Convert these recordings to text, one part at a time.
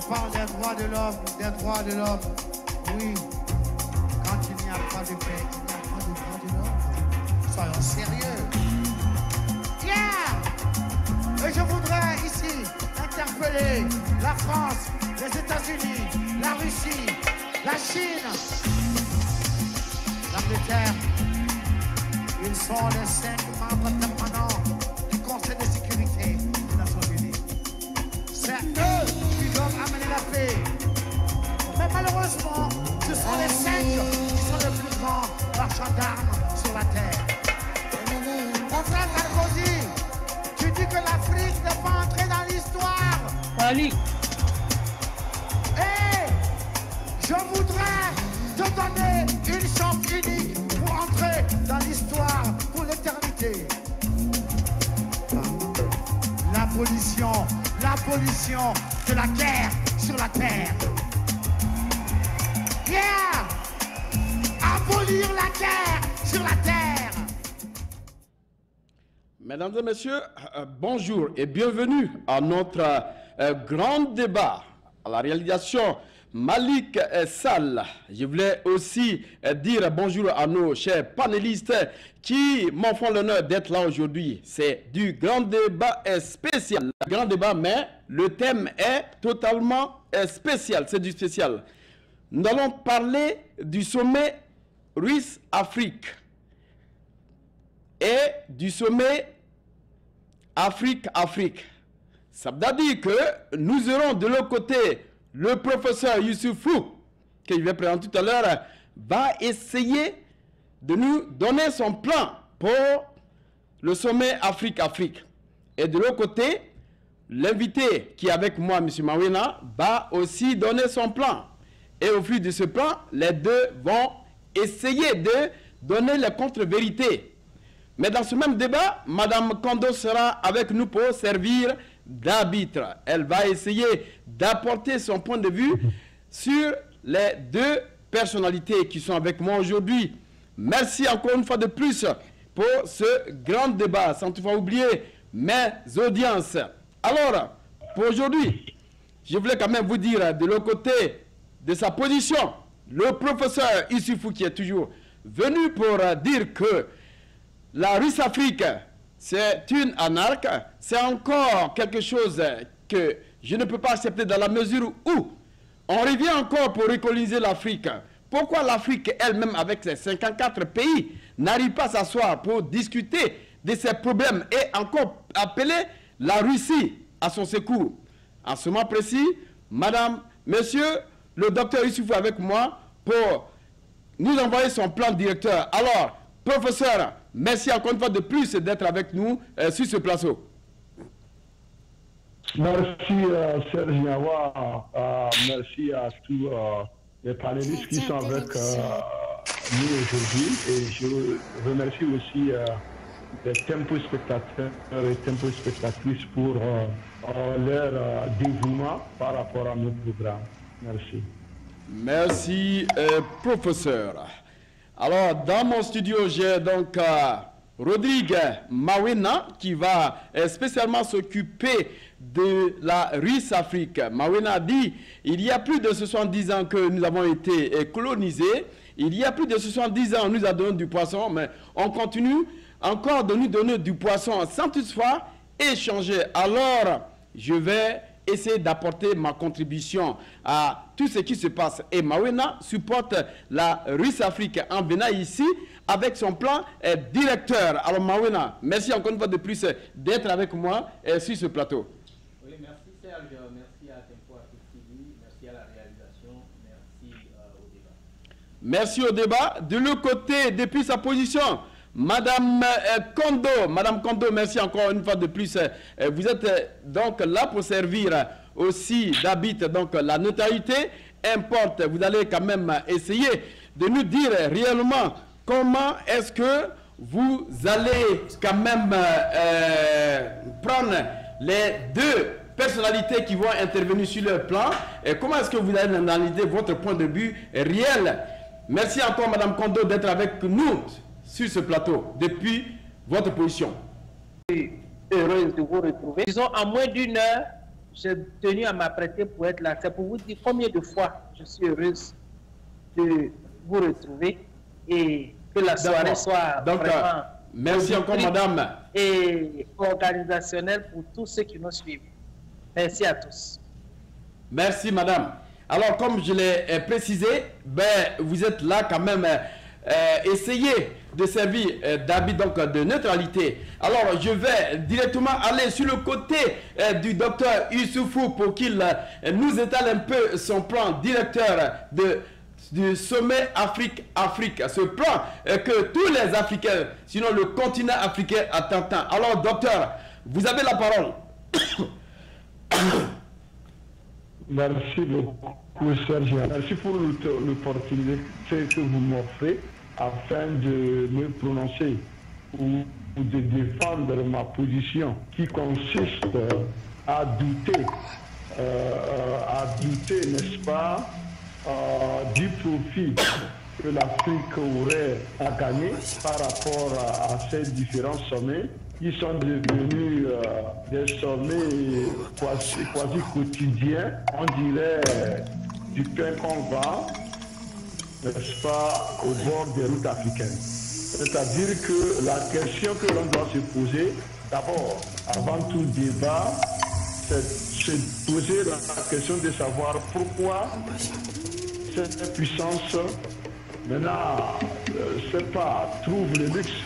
parle des droits de l'homme, des droits de l'homme. Oui, quand il n'y a pas de paix, il n'y a pas de droits de l'homme. Soyons sérieux. Yeah! Et je voudrais ici interpeller la France, les États-Unis, la Russie, la Chine, l'Angleterre. Ils sont les 5 membres permanents du Conseil de sécurité des Nations Unies. C'est eux qui doivent amener la paix. Mais malheureusement, ce sont les 5 qui sont les plus grands marchands d'armes sur la terre. Mon frère Sarkozy, tu dis que l'Afrique n'est pas entrée dans l'histoire. Ali. Et je voudrais te donner une chance unique pour entrer dans l'histoire pour l'éternité. L'abolition de la guerre sur la terre. Yeah! Abolir la guerre sur la terre. Mesdames et messieurs, bonjour et bienvenue à notre grand débat. À la réalisation, Malik Sall. Je voulais aussi dire bonjour à nos chers panélistes qui m'en font l'honneur d'être là aujourd'hui. C'est du grand débat spécial. Grand débat, mais le thème est totalement spécial. C'est du spécial. Nous allons parler du sommet Russe-Afrique et du sommet Afrique-Afrique. Ça veut dire que nous aurons de l'autre côté le professeur Youssoufou, que je vais présenter tout à l'heure, va essayer de nous donner son plan pour le sommet Afrique-Afrique. Et de l'autre côté, l'invité qui est avec moi, M. Mawina, va aussi donner son plan. Et au fil de ce plan, les deux vont essayer de donner les contre-vérités. Mais dans ce même débat, Mme Kondo sera avec nous pour servir d'arbitre. Elle va essayer d'apporter son point de vue sur les deux personnalités qui sont avec moi aujourd'hui. Merci encore une fois de plus pour ce grand débat, sans toutefois oublier mes audiences. Alors, pour aujourd'hui, je voulais quand même vous dire de l'autre côté de sa position, le professeur Youssoufou qui est toujours venu pour dire que la Russe-Afrique, c'est une anarque, c'est encore quelque chose que je ne peux pas accepter dans la mesure où on revient encore pour recoloniser l'Afrique. Pourquoi l'Afrique elle-même, avec ses 54 pays, n'arrive pas à s'asseoir pour discuter de ses problèmes et encore appeler la Russie à son secours? En ce moment précis, madame, monsieur, le docteur Youssoufou avec moi pour nous envoyer son plan directeur. Alors, professeur, merci encore une fois de plus d'être avec nous sur ce plateau. Merci Serge Niawa, merci à tous les panélistes qui sont avec nous aujourd'hui et je remercie aussi les Tempo spectateurs et Tempo spectatrices pour leur dévouement par rapport à notre programme. Merci. Merci professeur. Alors, dans mon studio, j'ai donc Rodrigue Mawina qui va spécialement s'occuper de la Russe-Afrique. Mawina a dit, il y a plus de 70 ans que nous avons été colonisés. Il y a plus de 70 ans, on nous a donné du poisson, mais on continue encore de nous donner du poisson sans toutefois échanger. Alors, je vais essayer d'apporter ma contribution à tout ce qui se passe. Et Mawina supporte la Russe-Afrique en venant ici avec son plan directeur. Alors Mawina, merci encore une fois de plus d'être avec moi sur ce plateau. Oui, merci Serge, merci à Tempo TV, merci à la réalisation, merci au débat. Merci au débat. De l'autre côté, depuis sa position, Madame Kondo. Madame Kondo, merci encore une fois de plus. Vous êtes donc là pour servir aussi d'arbitre. Donc la neutralité importe. Vous allez quand même essayer de nous dire réellement comment est-ce que vous allez quand même prendre les deux personnalités qui vont intervenir sur le plan et comment est-ce que vous allez analyser votre point de vue réel. Merci encore Madame Kondo d'être avec nous sur ce plateau depuis votre position. Heureuse de vous retrouver. Disons, en moins d'une heure, j'ai tenu à m'apprêter pour être là. C'est pour vous dire combien de fois je suis heureuse de vous retrouver et que la soirée soit vraiment merci encore, madame. Et organisationnelle pour tous ceux qui nous suivent. Merci à tous. Merci, madame. Alors, comme je l'ai précisé, vous êtes là quand même. Essayez de servir d'habit de neutralité. Alors, je vais directement aller sur le côté du docteur Youssoufou pour qu'il nous étale un peu son plan directeur du sommet Afrique. Ce plan que tous les Africains, sinon le continent africain, attendent. Alors, docteur, vous avez la parole. Merci beaucoup, Serge. Merci pour l'opportunité que vous m'offrez afin de me prononcer ou de défendre ma position qui consiste à douter, n'est-ce pas, du profit que l'Afrique aurait à gagner par rapport à ces différents sommets qui sont devenus des sommets quasi quotidiens, on dirait du pain qu'on vend, n'est-ce pas, au bord des routes africaines. C'est-à-dire que la question que l'on doit se poser, d'abord, avant tout débat, c'est se poser la question de savoir pourquoi cette puissance, maintenant, trouve le luxe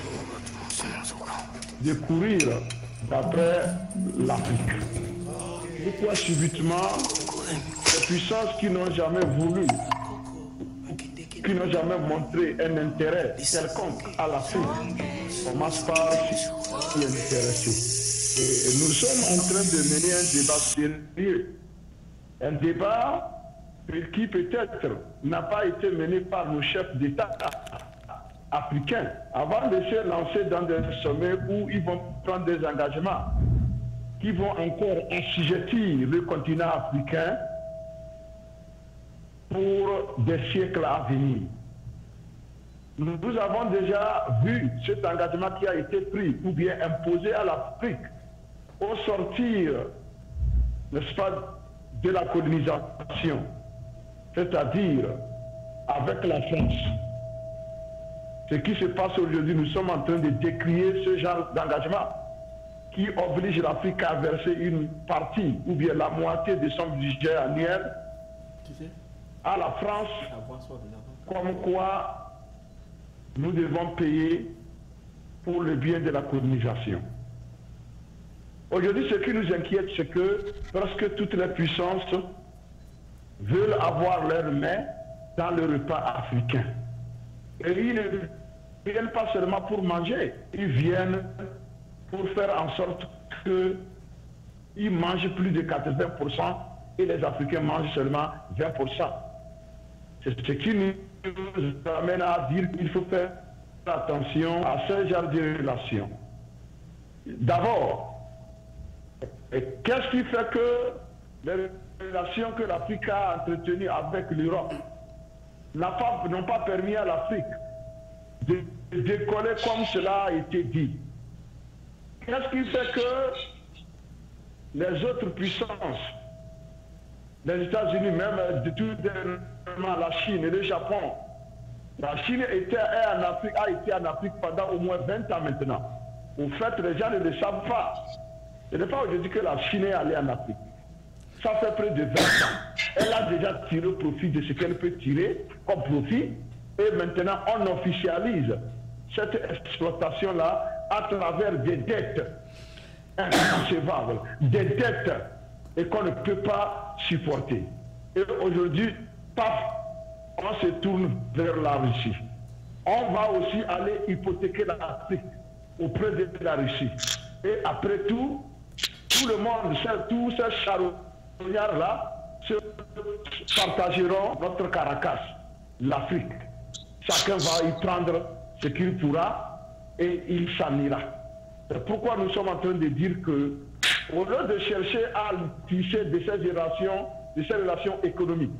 de courir d'après l'Afrique. Pourquoi subitement les puissances qui n'ont jamais voulu, qui n'ont jamais montré un intérêt quelconque à l'Afrique, commencent par s'y intéresser. Et nous sommes en train de mener un débat sérieux. Un débat qui peut-être n'a pas été mené par nos chefs d'État africains avant de se lancer dans des sommets où ils vont prendre des engagements qui vont encore assujettir le continent africain pour des siècles à venir. Nous avons déjà vu cet engagement qui a été pris ou bien imposé à l'Afrique au sortir, n'est-ce pas, de la colonisation, c'est-à-dire avec la France. Ce qui se passe aujourd'hui, nous sommes en train de décrier ce genre d'engagement qui oblige l'Afrique à verser une partie ou bien la moitié de son budget annuel à la France, comme quoi nous devons payer pour le bien de la colonisation. Aujourd'hui, ce qui nous inquiète, c'est que presque toutes les puissances veulent avoir leur main dans le repas africain. Et ils ne viennent pas seulement pour manger, ils viennent pour faire en sorte qu'ils mangent plus de 80% et les Africains mangent seulement 20%. C'est ce qui nous amène à dire qu'il faut faire attention à ce genre de relations. D'abord, qu'est-ce qui fait que les relations que l'Afrique a entretenues avec l'Europe n'ont pas permis à l'Afrique de décoller comme cela a été dit? Qu'est-ce qui fait que les autres puissances, les États-Unis, même de tout dernièrement la Chine et le Japon, la Chine a été en Afrique pendant au moins 20 ans maintenant. En fait, les gens ne le savent pas. Ce n'est pas aujourd'hui que la Chine est allée en Afrique. Ça fait près de 20 ans. Elle a déjà tiré profit de ce qu'elle peut tirer comme profit. Et maintenant, on officialise cette exploitation-là à travers des dettes inconcevables, des dettes et qu'on ne peut pas supporter. Et aujourd'hui, paf, on se tourne vers la Russie. On va aussi aller hypothéquer l'Afrique auprès de la Russie. Et après tout le monde, tous ces charognards-là, se partageront notre Caracas, l'Afrique. Chacun va y prendre ce qu'il pourra et il s'en ira. C'est pourquoi nous sommes en train de dire que, au lieu de chercher à tisser de ces relations économiques,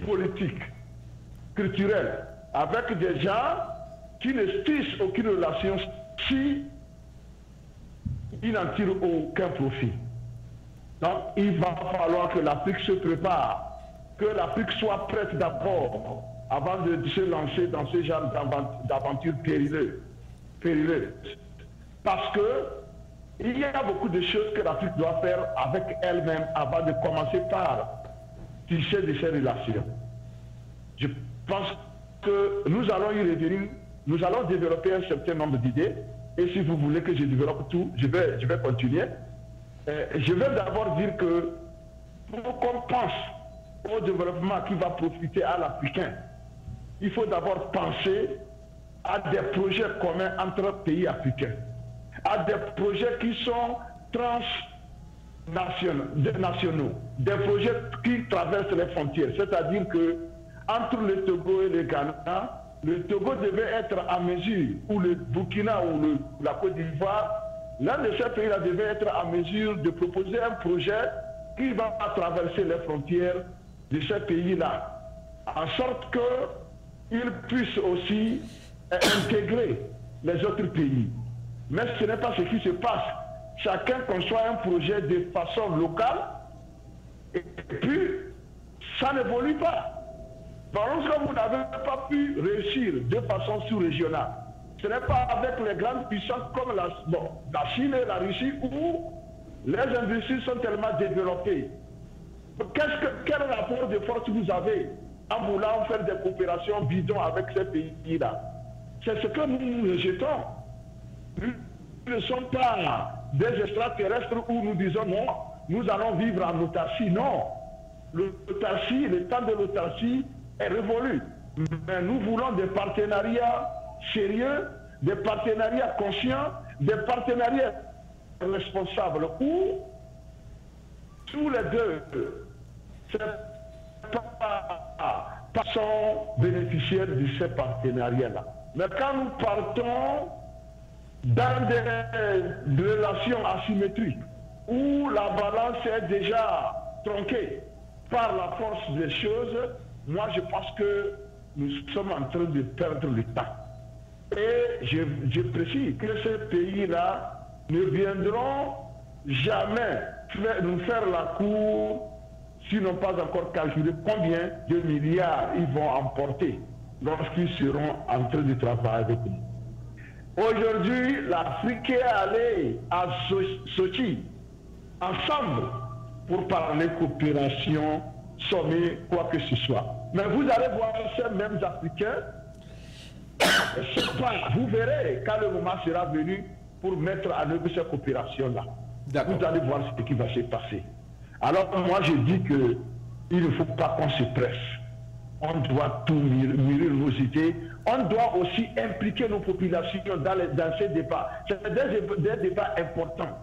politiques, culturelles, avec des gens qui ne tissent aucune relation si ils n'en tirent aucun profit. Donc, il va falloir que l'Afrique se prépare, que l'Afrique soit prête d'abord, avant de se lancer dans ce genre d'aventures périlleuses. Parce que il y a beaucoup de choses que l'Afrique doit faire avec elle-même avant de commencer par tisser de ces relations. Je pense que nous allons y revenir, nous allons développer un certain nombre d'idées, et si vous voulez que je développe tout, je vais continuer. Je vais d'abord dire que pour qu'on pense au développement qui va profiter à l'Africain, il faut d'abord penser à des projets communs entre pays africains, à des projets qui sont transnationaux, des projets qui traversent les frontières. C'est-à-dire que entre le Togo et le Ghana, le Togo devait être à mesure, ou le Burkina ou la Côte d'Ivoire, l'un de ces pays-là devait être à mesure de proposer un projet qui va traverser les frontières de ces pays-là, en sorte qu'ils puissent aussi intégrer les autres pays. Mais ce n'est pas ce qui se passe. Chacun conçoit un projet de façon locale et puis ça n'évolue pas. Lorsque vous n'avez pas pu réussir de façon sous-régionale, ce n'est pas avec les grandes puissances comme la Chine et la Russie où les industries sont tellement développées. Quel rapport de force vous avez en voulant faire des coopérations bidons avec ces pays-là? C'est ce que nous rejetons. Nous ne sommes pas des extraterrestres où nous disons non, nous allons vivre en autarcie. Non. L'autarcie, le temps de l'autarcie est révolu. Mais nous voulons des partenariats sérieux, des partenariats conscients, des partenariats responsables où tous les deux sont bénéficiaires de ces partenariats-là. Mais quand nous partons dans des relations asymétriques où la balance est déjà tronquée par la force des choses, moi je pense que nous sommes en train de perdre le temps. Et je précise que ces pays-là ne viendront jamais nous faire la cour s'ils n'ont pas encore calculé combien de milliards ils vont emporter lorsqu'ils seront en train de travailler avec nous. Aujourd'hui, l'Afrique est allée à Sochi ensemble pour parler coopération, sommet, quoi que ce soit. Mais vous allez voir ces mêmes Africains, vous verrez quand le moment sera venu pour mettre en œuvre cette coopération-là. Vous allez voir ce qui va se passer. Alors moi je dis qu'il ne faut pas qu'on se presse. On doit tout mûrir nos idées. On doit aussi impliquer nos populations dans ces débats. C'est des débats importants.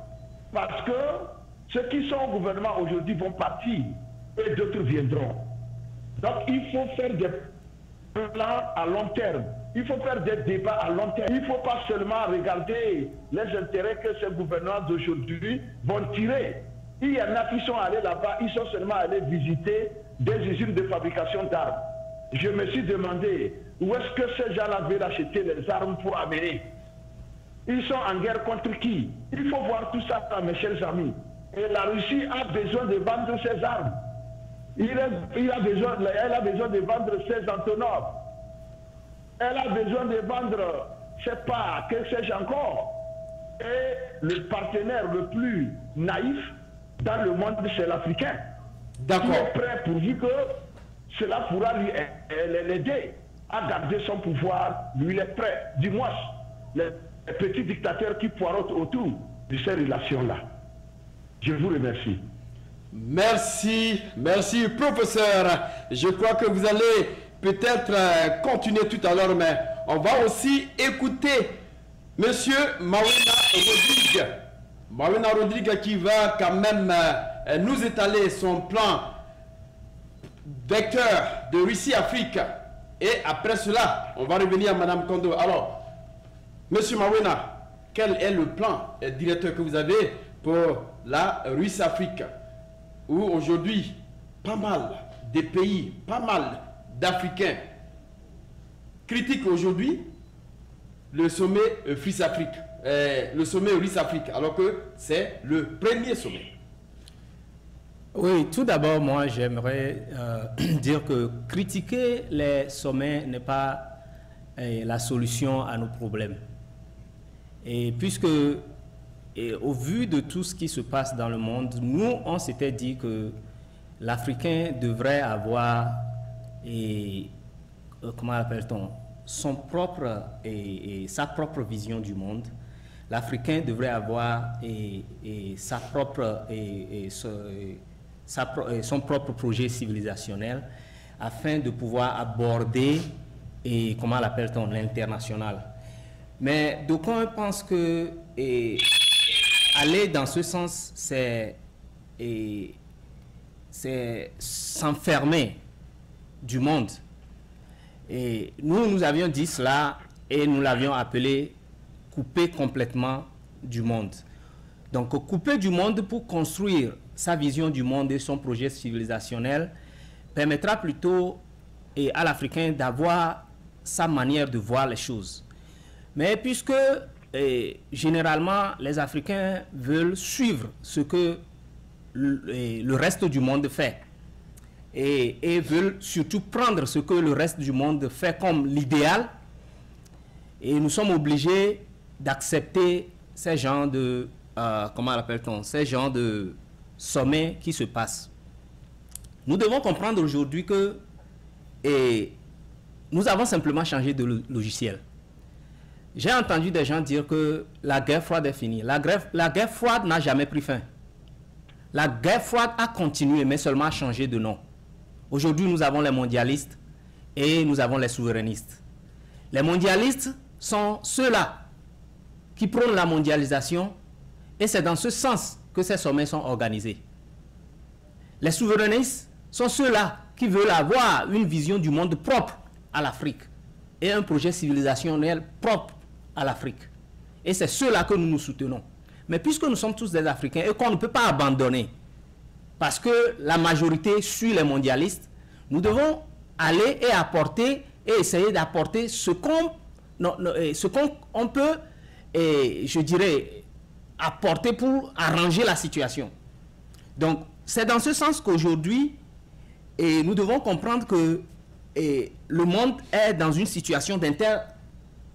Parce que ceux qui sont au gouvernement aujourd'hui vont partir et d'autres viendront. Donc il faut faire des plans à long terme. Il faut faire des débats à long terme. Il ne faut pas seulement regarder les intérêts que ces gouvernements d'aujourd'hui vont tirer. Il y en a qui sont allés là-bas, ils sont seulement allés visiter des usines de fabrication d'armes. Je me suis demandé où est-ce que ces gens-là veulent acheter les armes pour amener. Ils sont en guerre contre qui? Il faut voir tout ça, mes chers amis. Et la Russie a besoin de vendre ses armes. Elle a besoin de vendre ses Antonov. Elle a besoin de vendre, je ne sais pas, que sais-je encore. Et le partenaire le plus naïf dans le monde, c'est l'Africain. D'accord. Il est prêt pourvu que cela pourra l'aider à garder son pouvoir. Lui, il est prêt. Du moins, les petits dictateurs qui poirotent autour de ces relations-là. Je vous remercie. Merci, professeur. Je crois que vous allez peut-être continuer tout à l'heure, mais on va aussi écouter Monsieur Mawena Rodrigue. Mawena Rodrigue qui va quand même nous étaler son plan vecteur de Russie-Afrique. Et après cela, on va revenir à Madame Kondo. Alors, Monsieur Mawena, quel est le plan directeur que vous avez pour la Russie-Afrique, où aujourd'hui, pas mal de pays, pas mal d'Africains critiquent aujourd'hui le sommet Russie-Afrique, alors que c'est le premier sommet. Oui, tout d'abord, moi, j'aimerais dire que critiquer les sommets n'est pas la solution à nos problèmes. Et puisque, au vu de tout ce qui se passe dans le monde, nous, on s'était dit que l'Africain devrait avoir, comment appelle-t-on, son propre sa propre vision du monde. L'Africain devrait avoir sa propre son propre projet civilisationnel afin de pouvoir aborder comment l'appelle-t-on, l'international. Mais d'aucuns pensent que aller dans ce sens, c'est s'enfermer du monde. Et nous avions dit cela et nous l'avions appelé couper complètement du monde. Donc couper du monde pour construire sa vision du monde et son projet civilisationnel permettra plutôt à l'Africain d'avoir sa manière de voir les choses. Mais puisque généralement les Africains veulent suivre ce que le reste du monde fait et veulent surtout prendre ce que le reste du monde fait comme l'idéal, et nous sommes obligés d'accepter ces genres de comment l'appelle-t-on, ces genres de sommets qui se passent. Nous devons comprendre aujourd'hui que nous avons simplement changé de logiciel. J'ai entendu des gens dire que la guerre froide est finie. La guerre froide n'a jamais pris fin. La guerre froide a continué, mais seulement a changé de nom. Aujourd'hui, nous avons les mondialistes et nous avons les souverainistes. Les mondialistes sont ceux-là qui prônent la mondialisation, et c'est dans ce sens que ces sommets sont organisés. Les souverainistes sont ceux-là qui veulent avoir une vision du monde propre à l'Afrique et un projet civilisationnel propre à l'Afrique. Et c'est ceux-là que nous nous soutenons. Mais puisque nous sommes tous des Africains et qu'on ne peut pas abandonner, parce que la majorité suit les mondialistes, nous devons aller et apporter et essayer d'apporter ce qu'on peut, je dirais, apporter pour arranger la situation. Donc, c'est dans ce sens qu'aujourd'hui, nous devons comprendre que le monde est dans une situation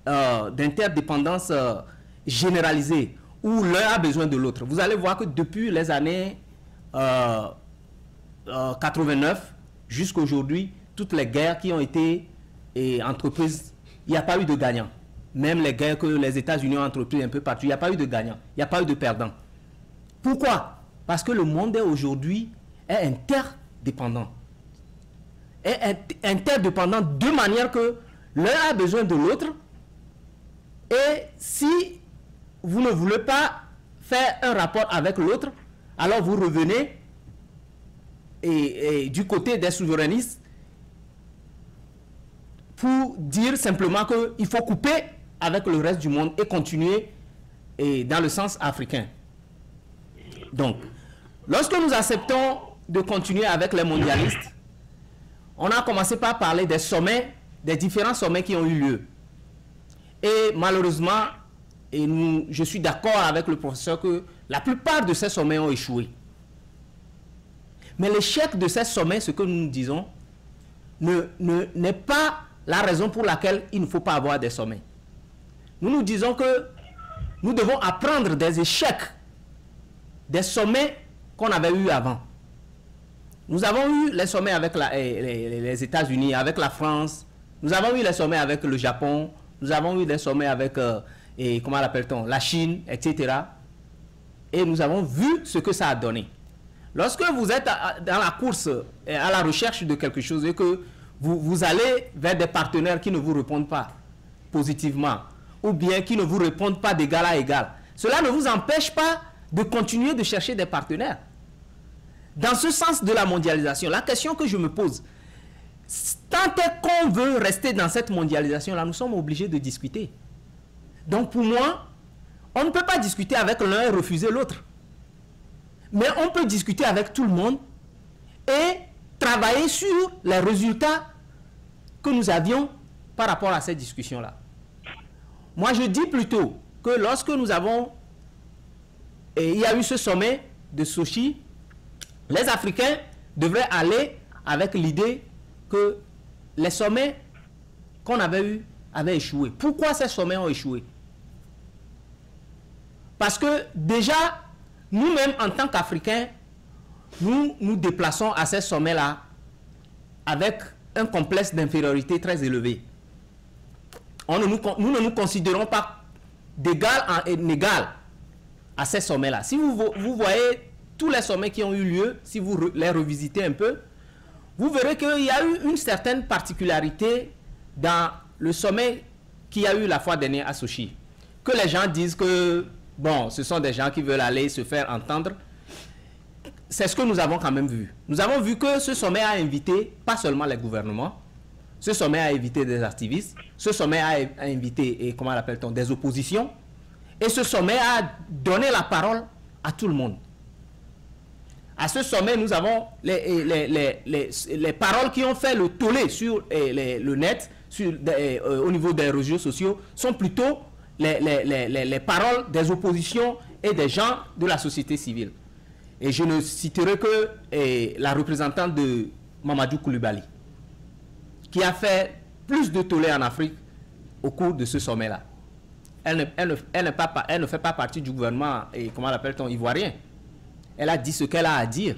d'interdépendance généralisée, où l'un a besoin de l'autre. Vous allez voir que depuis les années 89 jusqu'à aujourd'hui, toutes les guerres qui ont été entreprises, il n'y a pas eu de gagnant. Même les guerres que les États-Unis ont entreprises un peu partout, il n'y a pas eu de gagnant, il n'y a pas eu de perdant. Pourquoi? Parce que le monde aujourd'hui est interdépendant. Est interdépendant de manière que l'un a besoin de l'autre, et si vous ne voulez pas faire un rapport avec l'autre, alors vous revenez du côté des souverainistes pour dire simplement qu'il faut couper avec le reste du monde et continuer dans le sens africain. Donc, lorsque nous acceptons de continuer avec les mondialistes, on a commencé par parler des sommets, des différents sommets qui ont eu lieu. Et malheureusement, je suis d'accord avec le professeur que la plupart de ces sommets ont échoué. Mais l'échec de ces sommets, ce que nous disons, n'est pas la raison pour laquelle il ne faut pas avoir des sommets. Nous disons que nous devons apprendre des échecs des sommets qu'on avait eu avant. Nous avons eu les sommets avec les États-Unis, avec la France. Nous avons eu les sommets avec le Japon. Nous avons eu des sommets avec, comment l'appelle-t-on, la Chine, etc. Et nous avons vu ce que ça a donné. Lorsque vous êtes dans la course, à la recherche de quelque chose, et que vous allez vers des partenaires qui ne vous répondent pas positivement, ou bien qui ne vous répondent pas d'égal à égal, cela ne vous empêche pas de continuer de chercher des partenaires. Dans ce sens de la mondialisation, la question que je me pose, tant qu'on veut rester dans cette mondialisation-là, nous sommes obligés de discuter. Donc pour moi, on ne peut pas discuter avec l'un et refuser l'autre. Mais on peut discuter avec tout le monde et travailler sur les résultats que nous avions par rapport à cette discussion-là. Moi, je dis plutôt que lorsque nous avons... il y a eu ce sommet de Sochi, Les Africains devraient aller avec l'idée que les sommets qu'on avait eus avaient échoué. Pourquoi ces sommets ont échoué? Parce que déjà, nous-mêmes, en tant qu'Africains, nous nous déplaçons à ces sommets-là avec un complexe d'infériorité très élevé. Nous ne nous considérons pas d'égal en égal à ces sommets-là. Si vous voyez tous les sommets qui ont eu lieu, si vous les revisitez un peu, vous verrez qu'il y a eu une certaine particularité dans le sommet qu'il y a eu la fois dernière à Sochi. Que les gens disent que, bon, ce sont des gens qui veulent aller se faire entendre. C'est ce que nous avons quand même vu. Nous avons vu que ce sommet a invité pas seulement les gouvernements, ce sommet a invité des activistes, ce sommet a invité, comment l'appelle-t-on, des oppositions, et ce sommet a donné la parole à tout le monde. À ce sommet, nous avons les paroles qui ont fait le tollé sur le net, au niveau des réseaux sociaux, sont plutôt les paroles des oppositions et des gens de la société civile. Et je ne citerai que la représentante de Mamadou Koulibaly, qui a fait plus de tollé en Afrique au cours de ce sommet-là. Elle ne fait pas partie du gouvernement, comment l'appelle-t-on, ivoirien. Elle a dit ce qu'elle a à dire.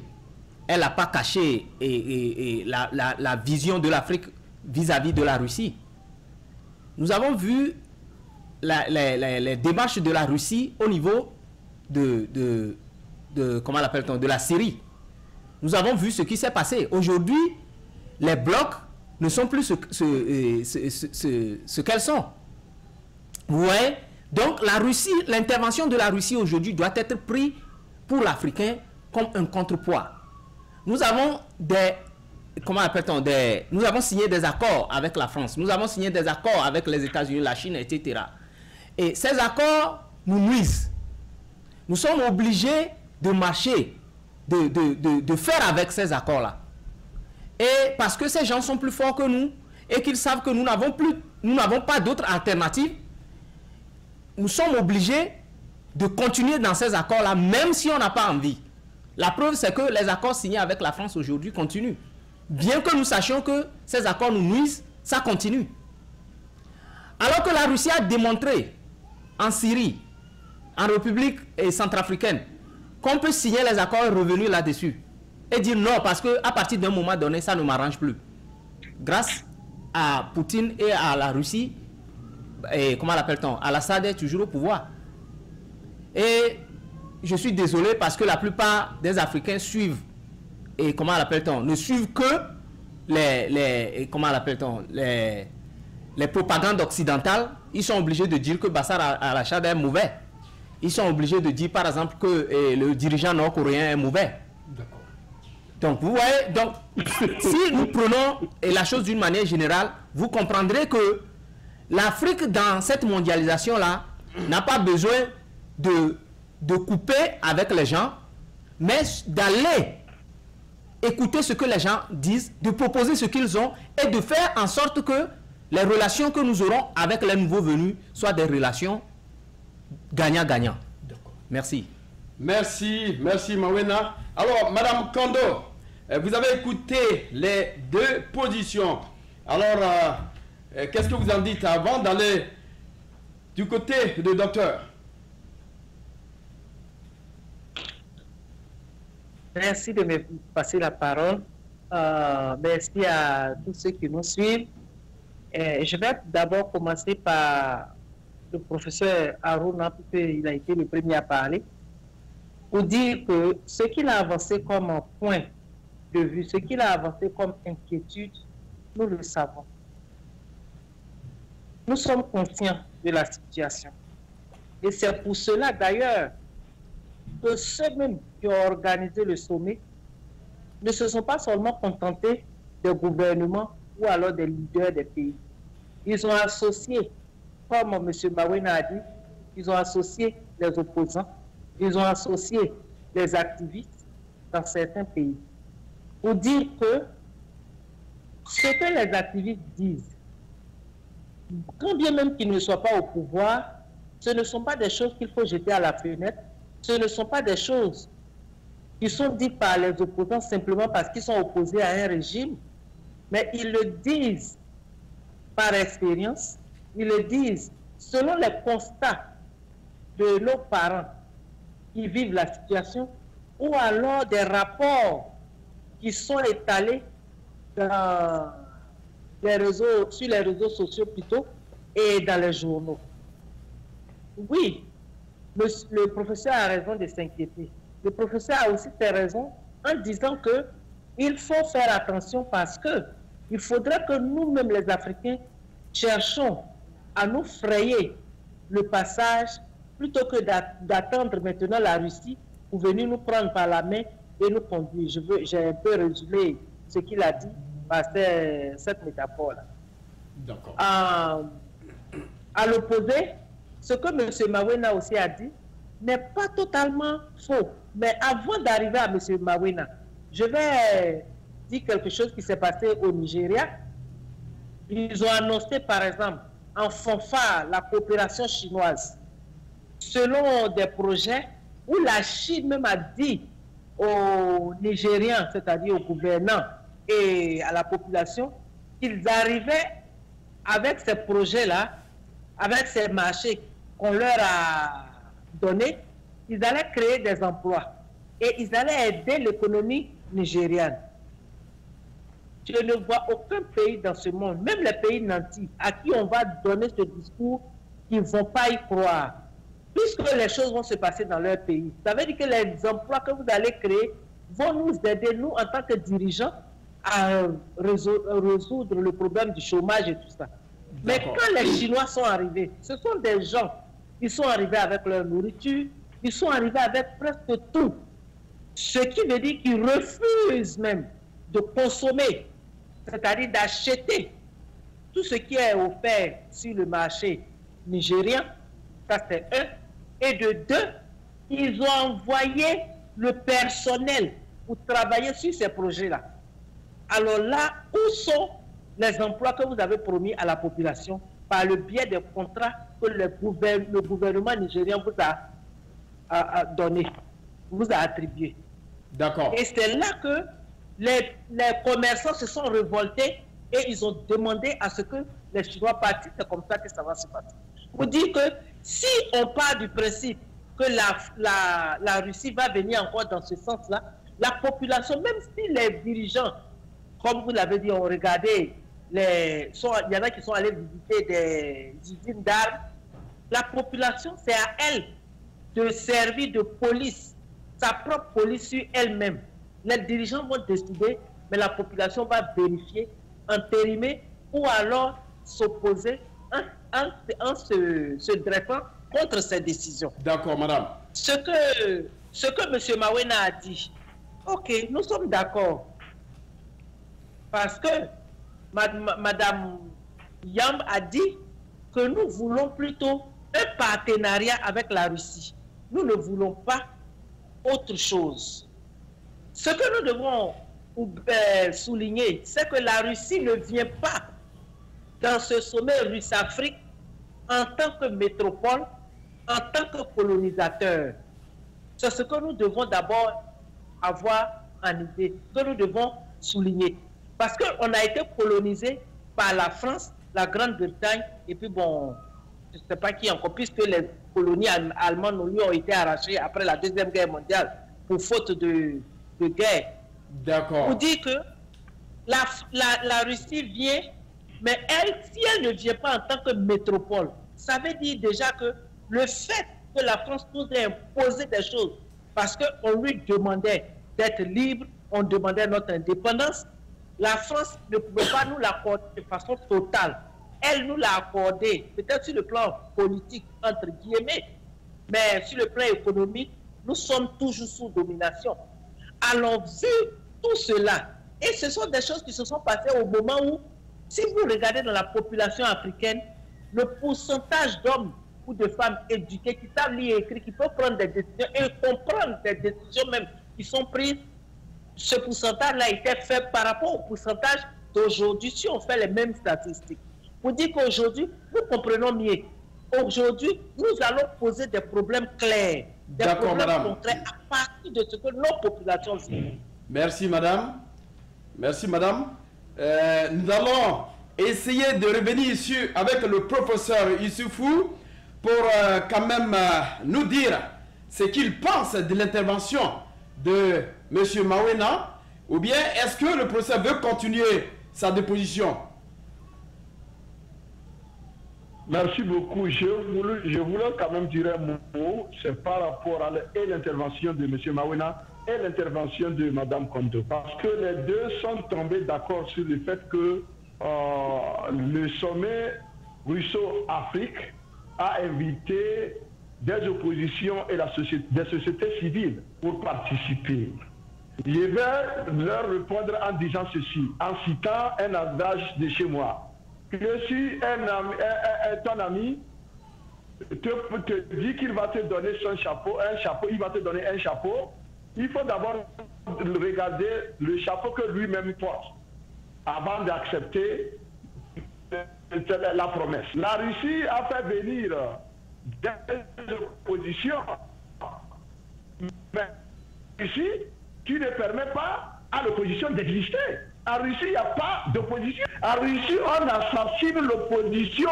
Elle n'a pas caché la vision de l'Afrique vis-à-vis de la Russie. Nous avons vu les démarches de la Russie au niveau comment l'appelle-t-on, de la Syrie. Nous avons vu ce qui s'est passé. Aujourd'hui, les blocs ne sont plus ce qu'elles sont. Vous voyez? Donc la Russie, l'intervention de la Russie aujourd'hui doit être prise pour l'Africain comme un contrepoids. Nous avons nous avons signé des accords avec la France, nous avons signé des accords avec les États-Unis, la Chine, etc. Et ces accords nous nuisent. Nous sommes obligés de marcher, de faire avec ces accords-là. Et parce que ces gens sont plus forts que nous et qu'ils savent que nous n'avons pas d'autre alternative, nous sommes obligés de continuer dans ces accords-là, même si on n'a pas envie. La preuve, c'est que les accords signés avec la France aujourd'hui continuent. Bien que nous sachions que ces accords nous nuisent, ça continue. Alors que la Russie a démontré en Syrie, en République centrafricaine, qu'on peut signer les accords et revenir là-dessus. Et dire non, parce qu'à partir d'un moment donné, ça ne m'arrange plus. Grâce à Poutine et à la Russie, comment l'appelle-t-on, Al-Assad est toujours au pouvoir. Et je suis désolé parce que la plupart des Africains suivent, comment l'appelle-t-on, ne suivent que comment l'appelle-t-on, les propagandes occidentales. Ils sont obligés de dire que Bashar al-Assad est mauvais. Ils sont obligés de dire par exemple que le dirigeant nord-coréen est mauvais. Donc vous voyez, donc, si nous prenons la chose d'une manière générale, vous comprendrez que l'Afrique dans cette mondialisation-là n'a pas besoin de couper avec les gens, mais d'aller écouter ce que les gens disent, de proposer ce qu'ils ont et de faire en sorte que les relations que nous aurons avec les nouveaux venus soient des relations gagnant-gagnant. Merci. Merci Mawena. Alors, Madame Kondo, vous avez écouté les deux positions. Alors, qu'est-ce que vous en dites avant d'aller du côté du docteur? Merci de me passer la parole. Merci à tous ceux qui nous suivent. Je vais d'abord commencer par le professeur Aruna, puisqu'il a été le premier à parler, pour dire que ce qu'il a avancé comme point de vue, ce qu'il a avancé comme inquiétude, nous le savons. Nous sommes conscients de la situation. Et c'est pour cela d'ailleurs que ceux-mêmes qui ont organisé le sommet ne se sont pas seulement contentés des gouvernements ou alors des leaders des pays. Ils ont associé, comme M. Mawena a dit, ils ont associé les opposants, ils ont associé les activistes dans certains pays. Pour dire que ce que les activistes disent, quand bien même qu'ils ne soient pas au pouvoir, ce ne sont pas des choses qu'il faut jeter à la fenêtre, ce ne sont pas des choses qui sont dits par les opposants simplement parce qu'ils sont opposés à un régime, mais ils le disent par expérience, ils le disent selon les constats de nos parents qui vivent la situation, ou alors des rapports qui sont étalés dans les réseaux, sur les réseaux sociaux plutôt, et dans les journaux. Oui, le professeur a raison de s'inquiéter. Le professeur a aussi ses raisons en disant que il faut faire attention parce que il faudrait que nous-mêmes les Africains cherchons à nous frayer le passage plutôt que d'attendre maintenant la Russie pour venir nous prendre par la main et nous conduire. J'ai un peu résumé ce qu'il a dit par cette métaphore-là. D'accord. À l'opposé, ce que M. Mawena aussi a dit n'est pas totalement faux. Mais avant d'arriver à M. Mawena, je vais dire quelque chose qui s'est passé au Nigeria. Ils ont annoncé, par exemple, en fanfare, la coopération chinoise, selon des projets où la Chine même a dit aux Nigériens, c'est-à-dire aux gouvernants et à la population, qu'ils arrivaient avec ces projets-là, avec ces marchés qu'on leur a donnés, ils allaient créer des emplois et ils allaient aider l'économie nigériane. Je ne vois aucun pays dans ce monde, même les pays nantis, à qui on va donner ce discours, qui ne vont pas y croire. Puisque les choses vont se passer dans leur pays. Ça veut dire que les emplois que vous allez créer vont nous aider, nous, en tant que dirigeants, à résoudre le problème du chômage et tout ça. Mais quand les Chinois sont arrivés, ce sont des gens, ils sont arrivés avec leur nourriture, ils sont arrivés avec presque tout. Ce qui veut dire qu'ils refusent même de consommer, c'est-à-dire d'acheter tout ce qui est offert sur le marché nigérien. Ça, c'est un. Et de deux, ils ont envoyé le personnel pour travailler sur ces projets-là. Alors là, où sont les emplois que vous avez promis à la population par le biais des contrats que le gouvernement nigérien vous a donné, vous a attribué? D'accord. Et c'est là que les commerçants se sont révoltés et ils ont demandé à ce que les Chinois partent. C'est comme ça que ça va se passer. Pour dire que si on part du principe que la Russie va venir encore dans ce sens-là, la population, même si les dirigeants, comme vous l'avez dit, ont regardé, il y en a qui sont allés visiter des usines d'armes, la population, c'est à elle de servir de police, sa propre police sur elle-même. Les dirigeants vont décider, mais la population va vérifier, entérimer ou alors s'opposer en se dressant contre ces décisions. D'accord, madame. Ce que M. Mawena a dit, ok, nous sommes d'accord. Parce que Madame Yam a dit que nous voulons plutôt un partenariat avec la Russie. Nous ne voulons pas autre chose. Ce que nous devons souligner, c'est que la Russie ne vient pas dans ce sommet Russe-Afrique en tant que métropole, en tant que colonisateur. C'est ce que nous devons d'abord avoir en idée, que nous devons souligner. Parce qu'on a été colonisé par la France, la Grande-Bretagne, et puis bon, je ne sais pas qui encore, puisque les colonies allemandes nous ont été arrachées après la Deuxième Guerre mondiale pour faute de guerre. D'accord. Pour dire que la Russie vient, mais elle, si elle ne vient pas en tant que métropole, ça veut dire déjà que le fait que la France nous ait imposé des choses, parce qu'on lui demandait d'être libre, on demandait notre indépendance, la France ne pouvait pas nous l'accorder de façon totale. Elle nous l'a accordé, peut-être sur le plan politique, entre guillemets, mais sur le plan économique, nous sommes toujours sous domination. Alors, vu tout cela, et ce sont des choses qui se sont passées au moment où, si vous regardez dans la population africaine, le pourcentage d'hommes ou de femmes éduqués qui savent lire et écrire, qui peuvent prendre des décisions et comprendre des décisions même qui sont prises, ce pourcentage-là était fait par rapport au pourcentage d'aujourd'hui, si on fait les mêmes statistiques. Pour dire qu'aujourd'hui, nous comprenons mieux. Aujourd'hui, nous allons poser des problèmes clairs. des D'accord, problèmes madame. concrets à partir de ce que nos populations vivent. Merci, madame. Merci, madame. Nous allons essayer de revenir ici avec le professeur Issoufou pour quand même nous dire ce qu'il pense de l'intervention de M. Mawena, ou bien est-ce que le professeur veut continuer sa déposition? Merci beaucoup. Je voulais quand même dire un mot, c'est par rapport à l'intervention de M. Mawena et l'intervention de Mme Kondo. Parce que les deux sont tombés d'accord sur le fait que le sommet Russo-Afrique a invité des oppositions et des sociétés civiles pour participer. Je vais leur répondre en disant ceci, en citant un adage de chez moi. Que si ton ami te dit qu'il va te donner un chapeau, il va te donner un chapeau, il faut d'abord regarder le chapeau que lui-même porte avant d'accepter la promesse. La Russie a fait venir des oppositions, mais ici, tu ne permets pas à l'opposition d'exister. En Russie, il n'y a pas d'opposition. En Russie, on assassine l'opposition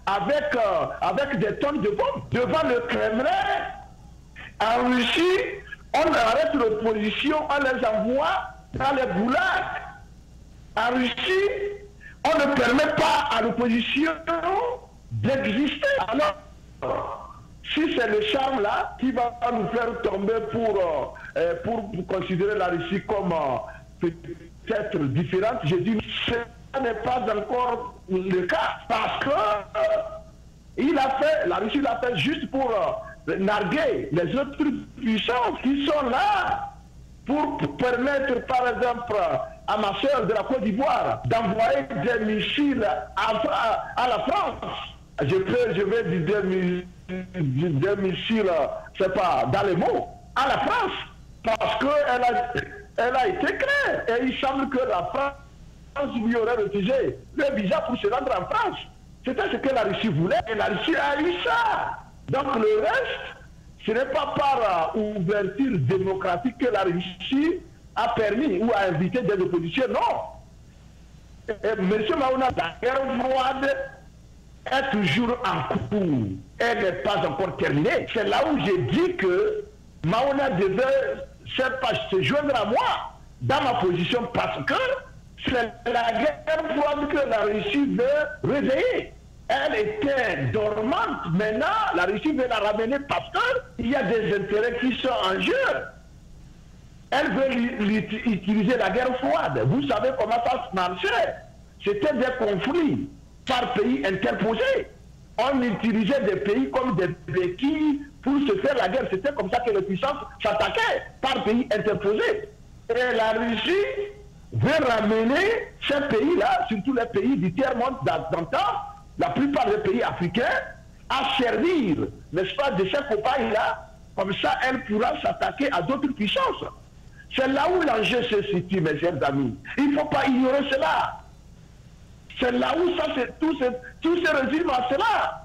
avec des tonnes de bombes devant le Kremlin. En Russie, on arrête l'opposition, on les envoie dans les goulags. En Russie, on ne permet pas à l'opposition d'exister. Alors, si c'est le charme là qui va nous faire tomber pour considérer la Russie comme peut-être différente, je dis ce n'est pas encore le cas. Parce que la Russie l'a fait juste pour narguer les autres puissances qui sont là pour permettre par exemple à ma soeur de la Côte d'Ivoire d'envoyer des missiles à la France. Je vais dire des missiles, c'est pas dans les mots, à la France, parce qu'elle a été claire. Et il semble que la France lui aurait refusé le visa pour se rendre en France. C'était ce que la Russie voulait, et la Russie a eu ça. Donc le reste, ce n'est pas par ouverture démocratique que la Russie a permis ou a invité des oppositions, non. M. Mawena, la guerre froide est toujours en cours. Elle n'est pas encore terminée. C'est là où j'ai dit que Mawena devait se joindre à moi dans ma position parce que c'est la guerre froide que la Russie veut réveiller. Elle était dormante. Maintenant, la Russie veut la ramener parce qu'il y a des intérêts qui sont en jeu. Elle veut utiliser la guerre froide. Vous savez comment ça marchait. C'était des conflits par pays interposés. On utilisait des pays comme des béquilles pour se faire la guerre. C'était comme ça que les puissances s'attaquaient par pays interposés. Et la Russie veut ramener ces pays-là, surtout les pays du tiers-monde d'antan, la plupart des pays africains, à servir, n'est-ce pas, de ces copains-là. Comme ça, elle pourra s'attaquer à d'autres puissances. C'est là où l'enjeu se situe, mes chers amis. Il ne faut pas ignorer cela. C'est là où tout se résume à cela.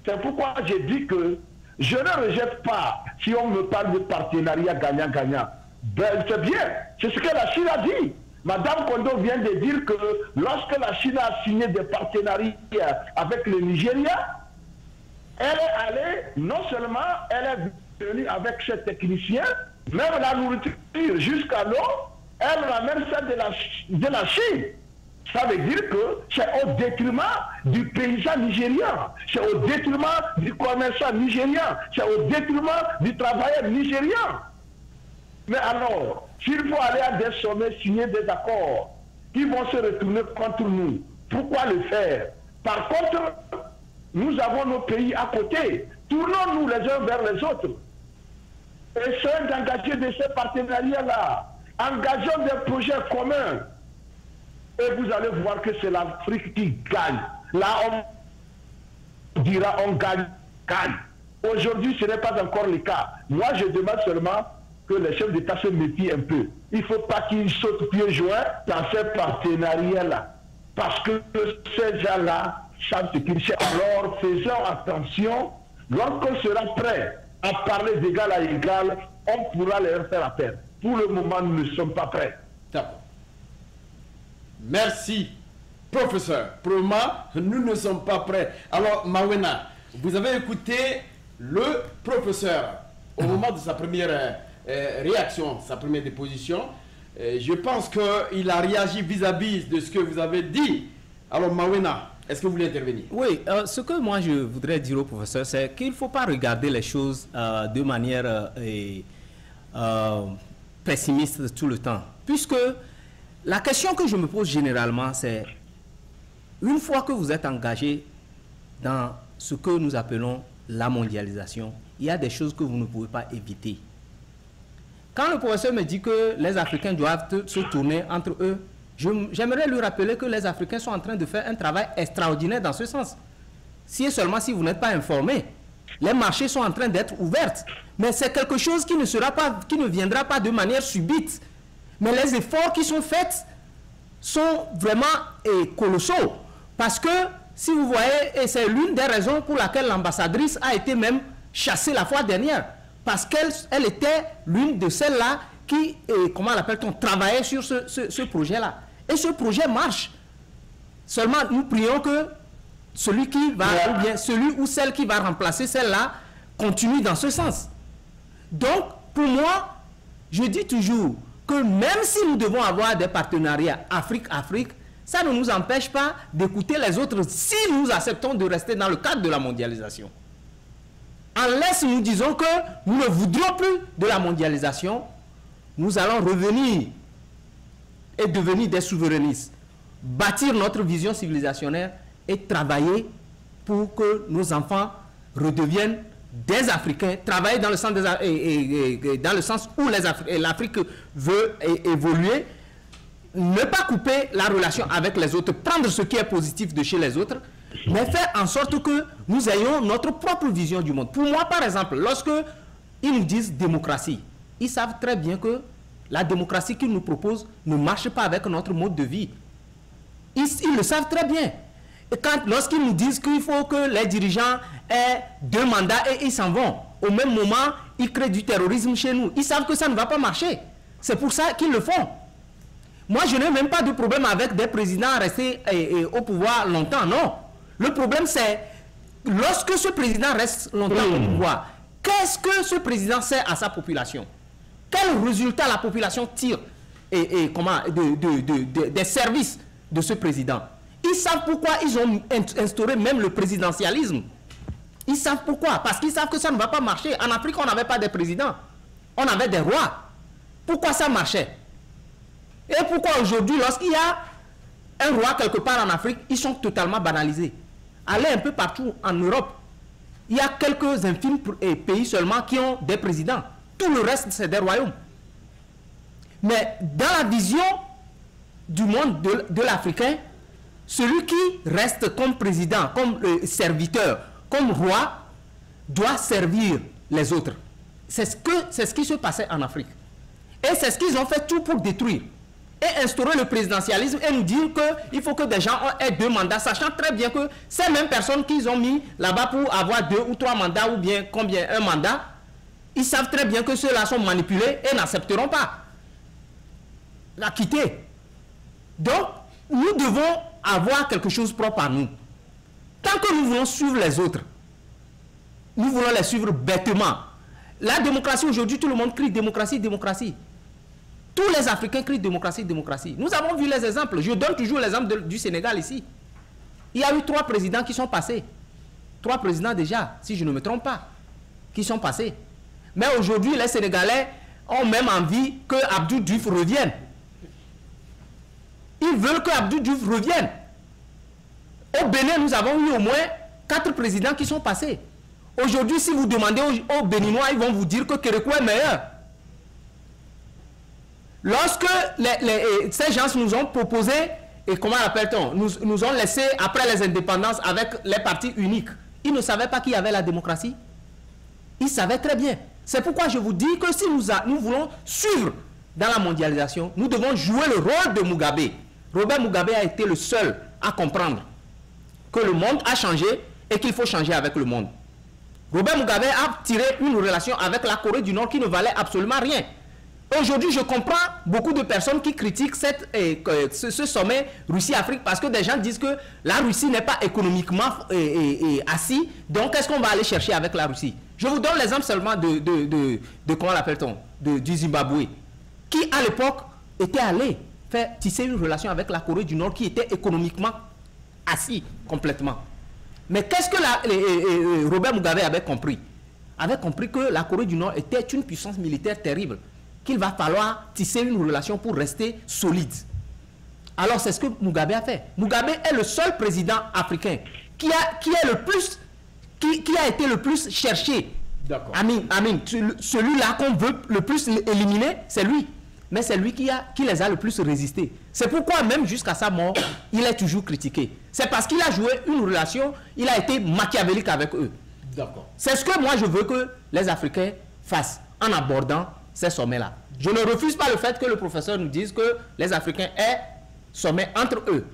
C'est pourquoi j'ai dit que je ne rejette pas si on me parle de partenariat gagnant-gagnant. Ben, c'est bien. C'est ce que la Chine a dit. Madame Kondo vient de dire que lorsque la Chine a signé des partenariats avec le Nigeria, elle est allée, non seulement elle est venue avec ses techniciens, même la nourriture jusqu'à l'eau, elle ramène ça de la Chine. Ça veut dire que c'est au détriment du paysan nigérian, c'est au détriment du commerçant nigérian, c'est au détriment du travailleur nigérian. Mais alors, s'il faut aller à des sommets, signer des accords qui vont se retourner contre nous, pourquoi le faire? Par contre, nous avons nos pays à côté. Tournons-nous les uns vers les autres. Essayons d'engager de ces partenariats-là. Engageons des projets communs. Et vous allez voir que c'est l'Afrique qui gagne. Là, on dira on gagne. Aujourd'hui, ce n'est pas encore le cas. Moi, je demande seulement que les chefs d'État se méfient un peu. Il ne faut pas qu'ils sautent pieds joints dans ces partenariats-là. Parce que ces gens-là savent ce qu'ils cherchent. Alors, faisons attention. Lorsqu'on sera prêt à parler d'égal à égal, on pourra leur faire appel. Pour le moment, nous ne sommes pas prêts. D'accord. Merci, professeur. Pour le moment, nous ne sommes pas prêts. Alors, Mawena, vous avez écouté le professeur au moment de sa première réaction, sa première déposition. Je pense qu'il a réagi vis-à-vis de ce que vous avez dit. Alors, Mawena, est-ce que vous voulez intervenir? Oui, ce que moi je voudrais dire au professeur, c'est qu'il ne faut pas regarder les choses de manière pessimiste tout le temps. Puisque la question que je me pose généralement, c'est une fois que vous êtes engagé dans ce que nous appelons la mondialisation, il y a des choses que vous ne pouvez pas éviter. Quand le professeur me dit que les Africains doivent se tourner entre eux, j'aimerais lui rappeler que les Africains sont en train de faire un travail extraordinaire dans ce sens. Si et seulement si vous n'êtes pas informé, les marchés sont en train d'être ouverts. Mais c'est quelque chose qui ne viendra pas de manière subite. Mais les efforts qui sont faits sont vraiment colossaux. Parce que, si vous voyez, et c'est l'une des raisons pour laquelle l'ambassadrice a été même chassée la fois dernière. Parce qu'elle était l'une de celles-là qui, comment l'appelle-t-on, travaillait sur ce projet-là. Et ce projet marche. Seulement, nous prions que celui qui va, ou bien celui ou celle qui va remplacer celle-là, continue dans ce sens. Donc, pour moi, je dis toujours que même si nous devons avoir des partenariats Afrique-Afrique, ça ne nous empêche pas d'écouter les autres si nous acceptons de rester dans le cadre de la mondialisation. Unless nous disons que nous ne voudrons plus de la mondialisation, nous allons revenir et devenir des souverainistes, bâtir notre vision civilisationnaire et travailler pour que nos enfants redeviennent des Africains, travailler dans le sens, dans le sens où l'Afrique veut évoluer, ne pas couper la relation avec les autres, prendre ce qui est positif de chez les autres, mais faire en sorte que nous ayons notre propre vision du monde. Pour moi, par exemple, lorsque ils nous disent démocratie, ils savent très bien que la démocratie qu'ils nous proposent ne marche pas avec notre mode de vie. Ils le savent très bien. Et lorsqu'ils nous disent qu'il faut que les dirigeants aient 2 mandats et ils s'en vont, au même moment, ils créent du terrorisme chez nous. Ils savent que ça ne va pas marcher. C'est pour ça qu'ils le font. Moi, je n'ai même pas de problème avec des présidents restés au pouvoir longtemps, non. Le problème, c'est lorsque ce président reste longtemps au pouvoir, qu'est-ce que ce président sert à sa population? Quel résultat la population tire des services de ce président? Ils savent pourquoi ils ont instauré même le présidentialisme. Ils savent pourquoi. Parce qu'ils savent que ça ne va pas marcher. En Afrique, on n'avait pas de président. On avait des rois. Pourquoi ça marchait? Et pourquoi aujourd'hui, lorsqu'il y a un roi quelque part en Afrique, ils sont totalement banalisés? Allez un peu partout en Europe. Il y a quelques infimes pays seulement qui ont des présidents. Tout le reste, c'est des royaumes. Mais dans la vision du monde de l'Africain, celui qui reste comme président, comme serviteur, comme roi, doit servir les autres. C'est ce qui se passait en Afrique. Et c'est ce qu'ils ont fait tout pour détruire. Et instaurer le présidentialisme et nous dire qu'il faut que des gens aient 2 mandats, sachant très bien que ces mêmes personnes qu'ils ont mis là-bas pour avoir 2 ou 3 mandats ou bien combien, 1 mandat, ils savent très bien que ceux-là sont manipulés et n'accepteront pas la quitter. Donc, nous devons avoir quelque chose propre à nous. Tant que nous voulons suivre les autres, nous voulons les suivre bêtement. La démocratie, aujourd'hui, tout le monde crie démocratie, démocratie. Tous les Africains crient démocratie, démocratie. Nous avons vu les exemples. Je donne toujours l'exemple du Sénégal ici. Il y a eu 3 présidents qui sont passés. 3 présidents déjà, si je ne me trompe pas, qui sont passés. Mais aujourd'hui, les Sénégalais ont même envie que Abdou Diouf revienne. Ils veulent que Abdou Diouf revienne. Au Bénin, nous avons eu au moins 4 présidents qui sont passés. Aujourd'hui, si vous demandez aux Béninois, ils vont vous dire que Kérékou est meilleur. Lorsque ces gens nous ont proposé, et comment appelle-t-on, nous ont laissé après les indépendances avec les partis uniques, ils ne savaient pas qu'il y avait la démocratie. Ils savaient très bien. C'est pourquoi je vous dis que si nous voulons suivre dans la mondialisation, nous devons jouer le rôle de Mugabe. Robert Mugabe a été le seul à comprendre que le monde a changé et qu'il faut changer avec le monde. Robert Mugabe a tiré une relation avec la Corée du Nord qui ne valait absolument rien. Aujourd'hui, je comprends beaucoup de personnes qui critiquent ce sommet Russie-Afrique parce que des gens disent que la Russie n'est pas économiquement assis. Donc, qu'est-ce qu'on va aller chercher avec la Russie? Je vous donne l'exemple seulement de comment l'appelle-t-on, du Zimbabwe, qui à l'époque était allé faire tisser une relation avec la Corée du Nord qui était économiquement assis complètement. Mais qu'est-ce que Robert Mugabe avait compris? Avait compris que la Corée du Nord était une puissance militaire terrible, qu'il va falloir tisser une relation pour rester solide. Alors c'est ce que Mugabe a fait. Mugabe est le seul président africain qui a été le plus cherché. Amin, celui-là qu'on veut le plus éliminer, c'est lui. Mais c'est lui qui les a le plus résisté. C'est pourquoi même jusqu'à sa mort, il est toujours critiqué. C'est parce qu'il a joué une relation, il a été machiavélique avec eux. C'est ce que moi je veux que les Africains fassent en abordant ces sommets-là. Je ne refuse pas le fait que le professeur nous dise que les Africains aient sommet entre eux.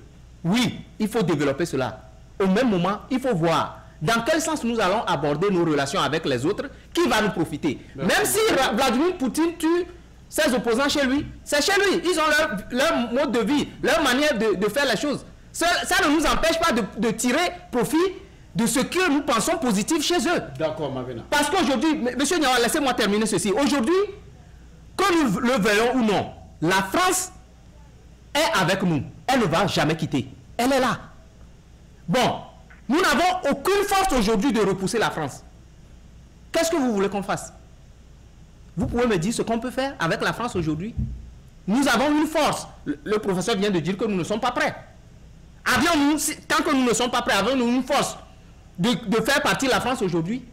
Oui, il faut développer cela. Au même moment, il faut voir dans quel sens nous allons aborder nos relations avec les autres, qui va nous profiter. Même si Vladimir Poutine tue ses opposants chez lui, c'est chez lui. Ils ont leur mode de vie, leur manière de faire les choses. Ça ne nous empêche pas de tirer profit de ce que nous pensons positif chez eux. D'accord, Mavena. Parce qu'aujourd'hui, monsieur Niawa, laissez-moi terminer ceci. Aujourd'hui, que nous le veuillons ou non, la France est avec nous. Elle ne va jamais quitter. Elle est là. Bon, nous n'avons aucune force aujourd'hui de repousser la France. Qu'est-ce que vous voulez qu'on fasse? Vous pouvez me dire ce qu'on peut faire avec la France aujourd'hui? Nous avons une force. Le professeur vient de dire que nous ne sommes pas prêts. Avions-nous, tant que nous ne sommes pas prêts, avons-nous une force de faire partie de la France aujourd'hui?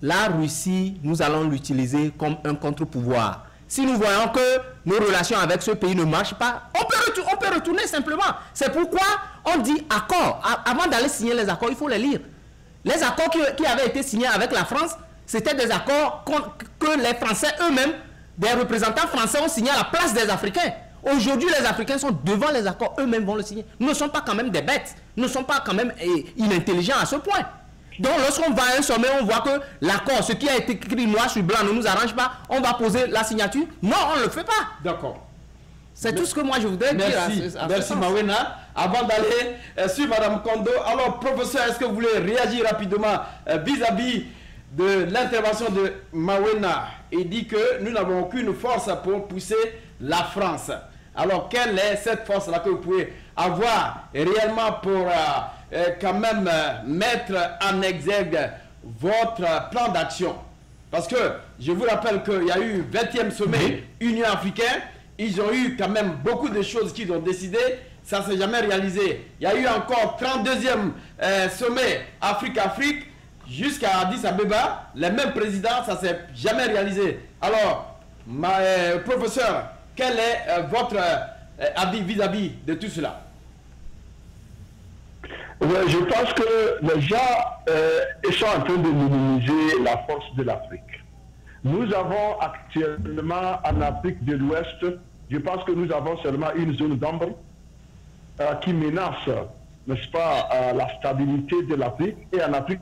La Russie, nous allons l'utiliser comme un contre-pouvoir. Si nous voyons que nos relations avec ce pays ne marchent pas, on peut retourner simplement. C'est pourquoi on dit accord. Avant d'aller signer les accords, il faut les lire. Les accords qui avaient été signés avec la France, c'était des accords que les Français eux-mêmes, des représentants français ont signé à la place des Africains. Aujourd'hui, les Africains sont devant les accords, eux-mêmes vont le signer. Nous ne sommes pas quand même des bêtes. Nous ne sommes pas quand même inintelligents à ce point. Donc, lorsqu'on va à un sommet, on voit que l'accord, ce qui a été écrit noir sur blanc, ne nous arrange pas, on va poser la signature. Non, on ne le fait pas. D'accord. C'est tout ce que moi je voudrais dire. Merci Mawena. Avant d'aller sur Madame Kondo, alors professeur, est-ce que vous voulez réagir rapidement vis-à-vis de l'intervention de Mawena? Il dit que nous n'avons aucune force pour pousser la France. Alors, quelle est cette force-là que vous pouvez avoir réellement pour quand même mettre en exergue votre plan d'action? Parce que je vous rappelle qu'il y a eu 20e sommet Union africaine. Ils ont eu quand même beaucoup de choses qu'ils ont décidé. Ça ne s'est jamais réalisé. Il y a eu encore 32e sommet Afrique-Afrique jusqu'à Addis Abeba. Les mêmes présidents, ça ne s'est jamais réalisé. Alors, professeur, quel est votre avis vis-à-vis de tout cela? Je pense que les gens sont en train de minimiser la force de l'Afrique. Nous avons actuellement en Afrique de l'Ouest, je pense que nous avons seulement une zone d'ombre qui menace, n'est-ce pas, la stabilité de l'Afrique. Et en Afrique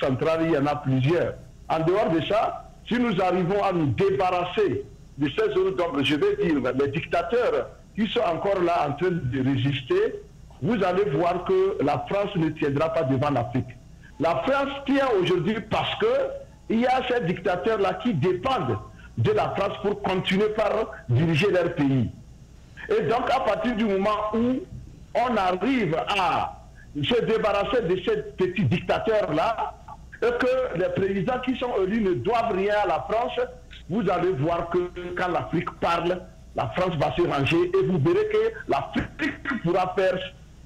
centrale, il y en a plusieurs. En dehors de ça, si nous arrivons à nous débarrasser de ces zones d'ombre, je vais dire, les dictateurs qui sont encore là en train de résister, vous allez voir que la France ne tiendra pas devant l'Afrique. La France tient aujourd'hui parce qu'il y a ces dictateurs-là qui dépendent de la France pour continuer par diriger leur pays. Et donc, à partir du moment où on arrive à se débarrasser de ces petits dictateurs-là, et que les présidents qui sont élus ne doivent rien à la France, vous allez voir que quand l'Afrique parle, la France va se ranger et vous verrez que l'Afrique pourra faire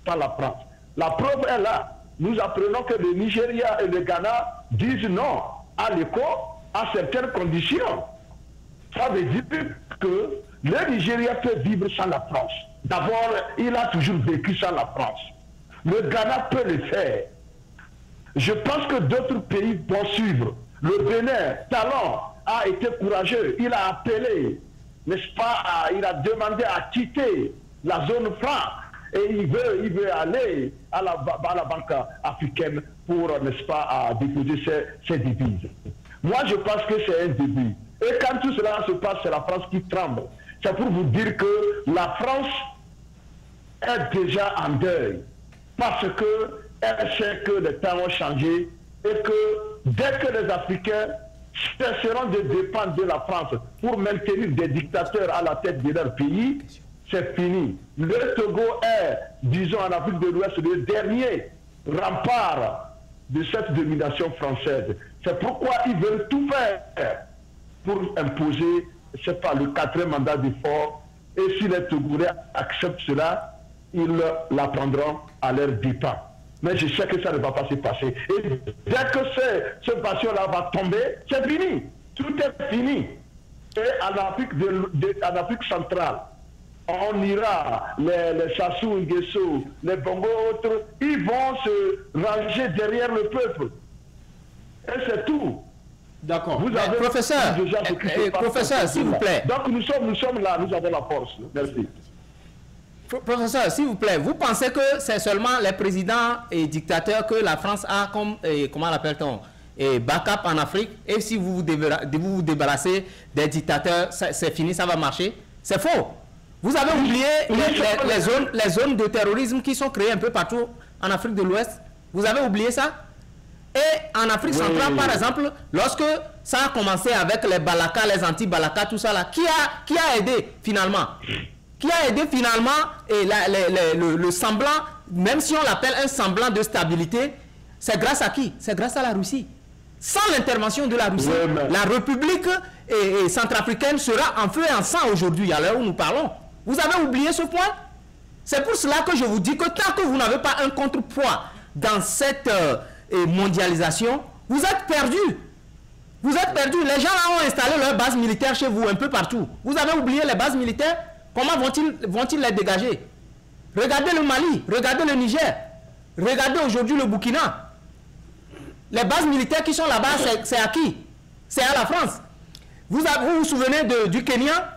par la France. La preuve est là. Nous apprenons que le Nigeria et le Ghana disent non à l'éco à certaines conditions. Ça veut dire que le Nigeria peut vivre sans la France. D'abord, il a toujours vécu sans la France. Le Ghana peut le faire. Je pense que d'autres pays vont suivre. Le Bénin, Talon, a été courageux. Il a appelé, n'est-ce pas, il a demandé à quitter la zone franc. Et il veut aller à la Banque africaine pour, n'est-ce pas, à déposer ses devises. Moi, je pense que c'est un début. Et quand tout cela se passe, c'est la France qui tremble. C'est pour vous dire que la France est déjà en deuil. Parce qu'elle sait que les temps ont changé et que dès que les Africains cesseront de dépendre de la France pour maintenir des dictateurs à la tête de leur pays, c'est fini. Le Togo est, disons en Afrique de l'Ouest, le dernier rempart de cette domination française. C'est pourquoi ils veulent tout faire pour imposer, je sais pas, le 4e mandat d'effort. Et si les Togolais acceptent cela, ils la prendront à leur dépens. Mais je sais que ça ne va pas se passer. Et dès que ce passion-là va tomber, c'est fini. Tout est fini. Et en Afrique centrale, on ira, les Sassou Nguesso, les Bongo, autres, ils vont se ranger derrière le peuple. Et c'est tout. D'accord. Professeur, s'il vous plaît. Donc nous sommes là, nous avons la force. Merci. Professeur, s'il vous plaît, vous pensez que c'est seulement les présidents et dictateurs que la France a comme, comment l'appelle-t-on, backup en Afrique, et si vous vous débarrassez des dictateurs, c'est fini, ça va marcher? C'est faux. Vous avez oublié les zones de terrorisme qui sont créées un peu partout en Afrique de l'Ouest. Vous avez oublié ça? Et en Afrique centrale, par exemple, lorsque ça a commencé avec les Balaka, les anti-Balaka, tout ça là, qui a aidé finalement? Qui a aidé finalement et le semblant, même si on l'appelle un semblant de stabilité, c'est grâce à qui? C'est grâce à la Russie. Sans l'intervention de la Russie, la République centrafricaine sera en feu et en sang aujourd'hui, à l'heure où nous parlons. Vous avez oublié ce point? C'est pour cela que je vous dis que tant que vous n'avez pas un contrepoids dans cette mondialisation, vous êtes perdus. Vous êtes perdus. Les gens là ont installé leurs bases militaires chez vous, un peu partout. Vous avez oublié les bases militaires? Comment vont-ils les dégager? Regardez le Mali, regardez le Niger, regardez aujourd'hui le Burkina. Les bases militaires qui sont là-bas, c'est à qui? C'est à la France. Vous vous souvenez du Kenya?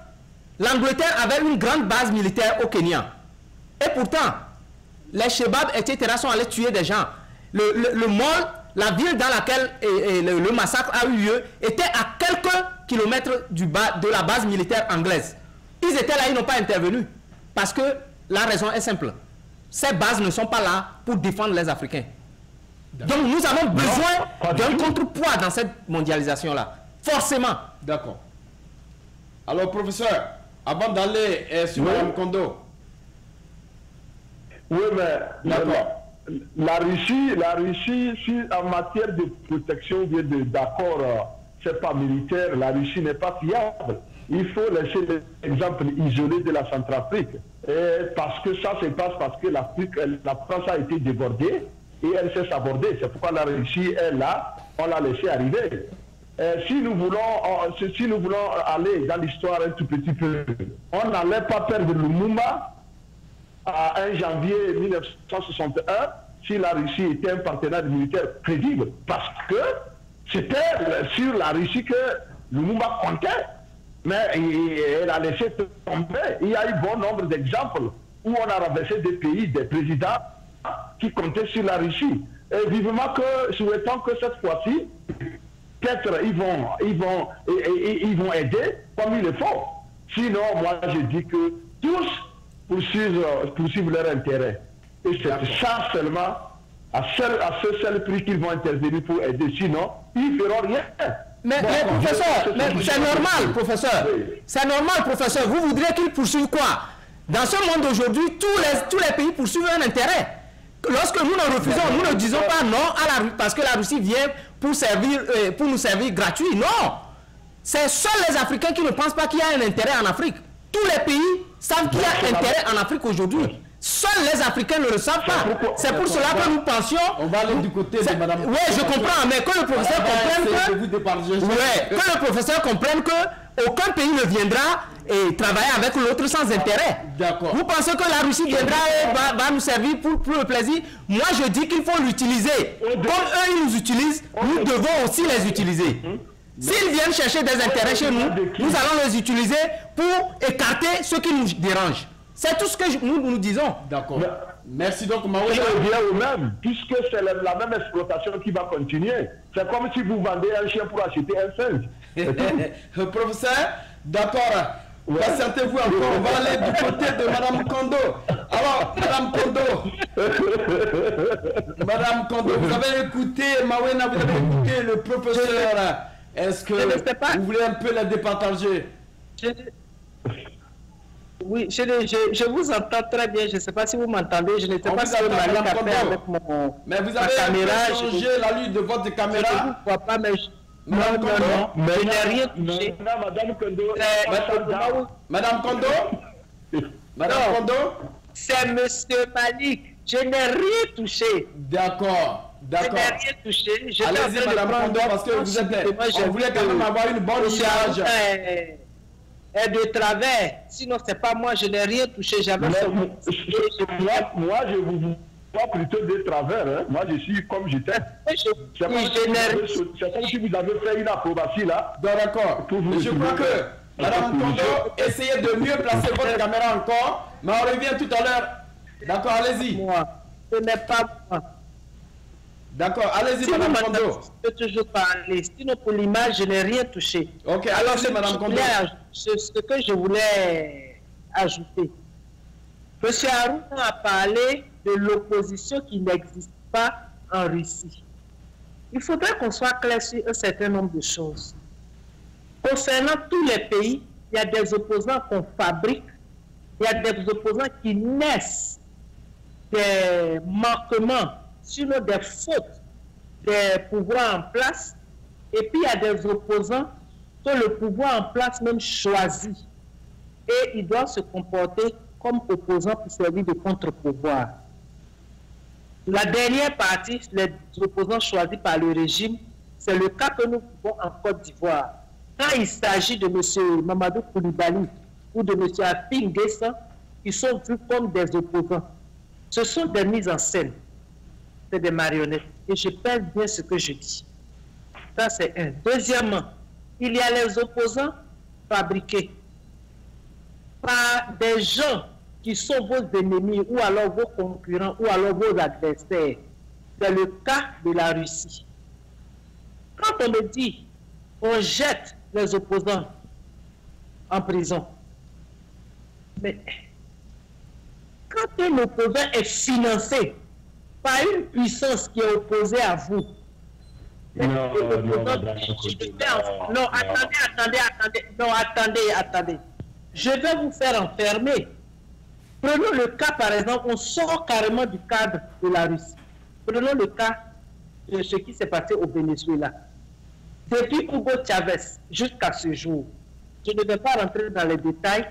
L'Angleterre avait une grande base militaire au Kenya. Et pourtant, les Chebabs, etc. sont allés tuer des gens. Le Mol, la ville dans laquelle le massacre a eu lieu, était à quelques kilomètres de la base militaire anglaise. Ils étaient là, ils n'ont pas intervenu. Parce que la raison est simple. Ces bases ne sont pas là pour défendre les Africains. Donc nous avons besoin d'un contrepoids dans cette mondialisation-là. Forcément. D'accord. Alors, professeur, avant d'aller sur Mme Kondo. Oui, mais la Russie, si en matière de protection ou d'accord, c'est pas militaire, la Russie n'est pas fiable. Il faut laisser l'exemple isolé de la Centrafrique. Parce que ça se passe parce que la France a été débordée et elle s'est sabordée. C'est pourquoi la Russie est là, on l'a laissé arriver. Si nous voulons aller dans l'histoire un tout petit peu, on n'allait pas perdre Lumumba à 1 janvier 1961 si la Russie était un partenaire militaire crédible. Parce que c'était sur la Russie que Lumumba comptait. Mais elle a laissé tomber. Il y a eu bon nombre d'exemples où on a renversé des pays, des présidents qui comptaient sur la Russie. Et vivement que, souhaitons que cette fois-ci, peut-être ils vont aider comme il le faut. Sinon, moi je dis que tous poursuivent leur intérêt. Et c'est ça seulement, à ce seul prix qu'ils vont intervenir pour aider. Sinon, ils ne feront rien. Mais professeur, c'est normal, professeur. C'est normal, professeur. Vous voudriez qu'ils poursuivent quoi? Dans ce monde d'aujourd'hui, tous les pays poursuivent un intérêt. Lorsque nous ne refusons, nous ne disons pas non à la Russie parce que la Russie vient pour nous servir gratuit. Non. C'est seuls les Africains qui ne pensent pas qu'il y a un intérêt en Afrique. Tous les pays savent qu'il y a intérêt en Afrique aujourd'hui. Seuls les Africains ne le savent pas. C'est pour cela que nous pensions... On va aller du côté de Mme... Oui, je comprends, mais que le professeur comprenne que aucun pays ne viendra et travailler avec l'autre sans intérêt. D'accord. Vous pensez que la Russie viendra et va nous servir pour le plaisir? Moi, je dis qu'il faut l'utiliser. Comme eux, ils nous utilisent, nous devons aussi les utiliser. S'ils viennent chercher des intérêts chez nous, nous allons les utiliser pour écarter ceux qui nous dérangent. C'est tout ce que nous disons. D'accord. Merci donc, Maoué. Je reviens au même, puisque c'est la même exploitation qui va continuer. C'est comme si vous vendez un chien pour acheter un singe. Professeur, d'accord. Patientez-vous encore, on va aller du côté de Madame Kondo. Alors, Madame Kondo. Madame Kondo, vous avez écouté, Mawena, vous avez écouté le professeur. Est-ce que vous voulez un peu la départager? Oui, je vous entends très bien. Je ne sais pas si vous m'entendez. Je ne sais pas si vous m'avez capté avec mon mais vous avez caméra. changé la lutte de votre caméra. Je ne vous vois pas, mais non, je n'ai rien touché. Madame Kondo. Madame Kondo. C'est Monsieur Malik. Je n'ai rien touché. D'accord. D'accord. Je n'ai rien touché. Allez-y, Madame Kondo, parce que vous êtes. On voulait quand même avoir une bonne image. Et de travers, sinon c'est pas moi, je n'ai rien touché, j'avais moi je vous vois plutôt de travers, hein. Moi je suis comme j'étais. C'est comme si vous avez fait une acrobatie là. D'accord. Je crois que Madame Kondo, essayez de mieux placer votre caméra encore, mais on revient tout à l'heure. D'accord, allez-y. Moi, ce n'est pas moi. D'accord, allez-y, Madame Kondo. Je peux toujours parler. Sinon, pour l'image, je n'ai rien touché. Ok, alors c'est Madame Kondo. Ce que je voulais ajouter. M. Haroun a parlé de l'opposition qui n'existe pas en Russie. Il faudrait qu'on soit clair sur un certain nombre de choses. Concernant tous les pays, il y a des opposants qu'on fabrique, il y a des opposants qui naissent des manquements, sinon des fautes des pouvoirs en place, et puis il y a des opposants que le pouvoir en place même choisit, et ils doivent se comporter comme opposants pour servir de contre-pouvoir. La dernière partie, les opposants choisis par le régime, c'est le cas que nous vivons en Côte d'Ivoire. Quand il s'agit de M. Mamadou Koulibaly ou de M. Afin Guessan, ils sont vus comme des opposants. Ce sont des mises en scène. C'est des marionnettes. Et je pèse bien ce que je dis. Ça, c'est un. Deuxièmement, il y a les opposants fabriqués par des gens qui sont vos ennemis ou alors vos concurrents ou alors vos adversaires. C'est le cas de la Russie. Quand on me dit on jette les opposants en prison, mais quand un opposant est financé par une puissance qui est opposée à vous, attendez. Je vais vous faire enfermer. Prenons le cas, par exemple, on sort carrément du cadre de la Russie. Prenons le cas de ce qui s'est passé au Venezuela. Depuis Hugo Chavez jusqu'à ce jour, je ne vais pas rentrer dans les détails,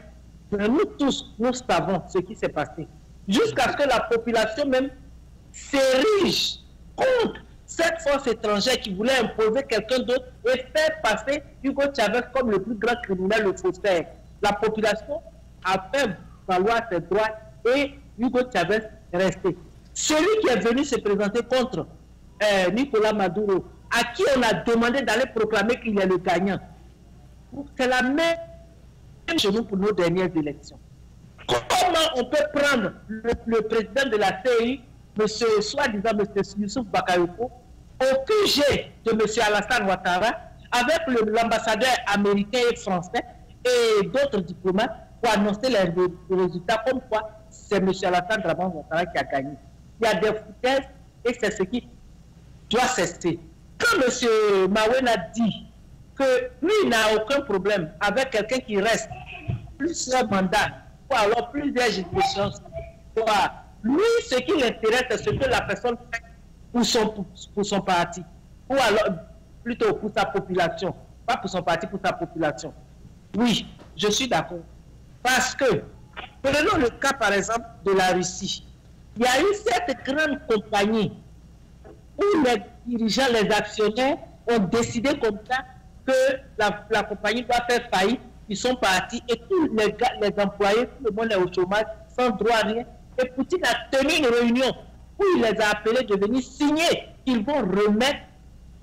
mais nous tous, nous savons ce qui s'est passé. Jusqu'à ce que la population même s'érige contre cette force étrangère qui voulait imposer quelqu'un d'autre et faire passer Hugo Chavez comme le plus grand criminel, le faussaire. La population a fait valoir ses droits et Hugo Chavez est resté. Celui qui est venu se présenter contre Nicolas Maduro, à qui on a demandé d'aller proclamer qu'il est le gagnant, c'est la même chez nous pour nos dernières élections. Comment on peut prendre le président de la CEI, soi-disant M. Youssouf Bakayoko, au QG de M. Alassane Ouattara, avec l'ambassadeur américain et français et d'autres diplomates pour annoncer les résultats comme quoi c'est M. Alassane Ouattara qui a gagné. Il y a des foutaises et c'est ce qui doit cesser. Quand M. Mawena dit que lui n'a aucun problème avec quelqu'un qui reste plusieurs mandats ou alors plusieurs générations, lui, ce qui l'intéresse, c'est ce que la personne fait pour son parti, ou alors plutôt pour sa population, pas pour son parti, pour sa population. Oui, je suis d'accord. Parce que, prenons le cas par exemple de la Russie. Il y a eu cette grande compagnie où les dirigeants, les actionnaires ont décidé comme ça que la compagnie doit faire faillite. Ils sont partis et tous les employés, tout le monde est au chômage, sans droit à rien. Et Poutine a tenu une réunion où il les a appelés de venir signer qu'ils vont remettre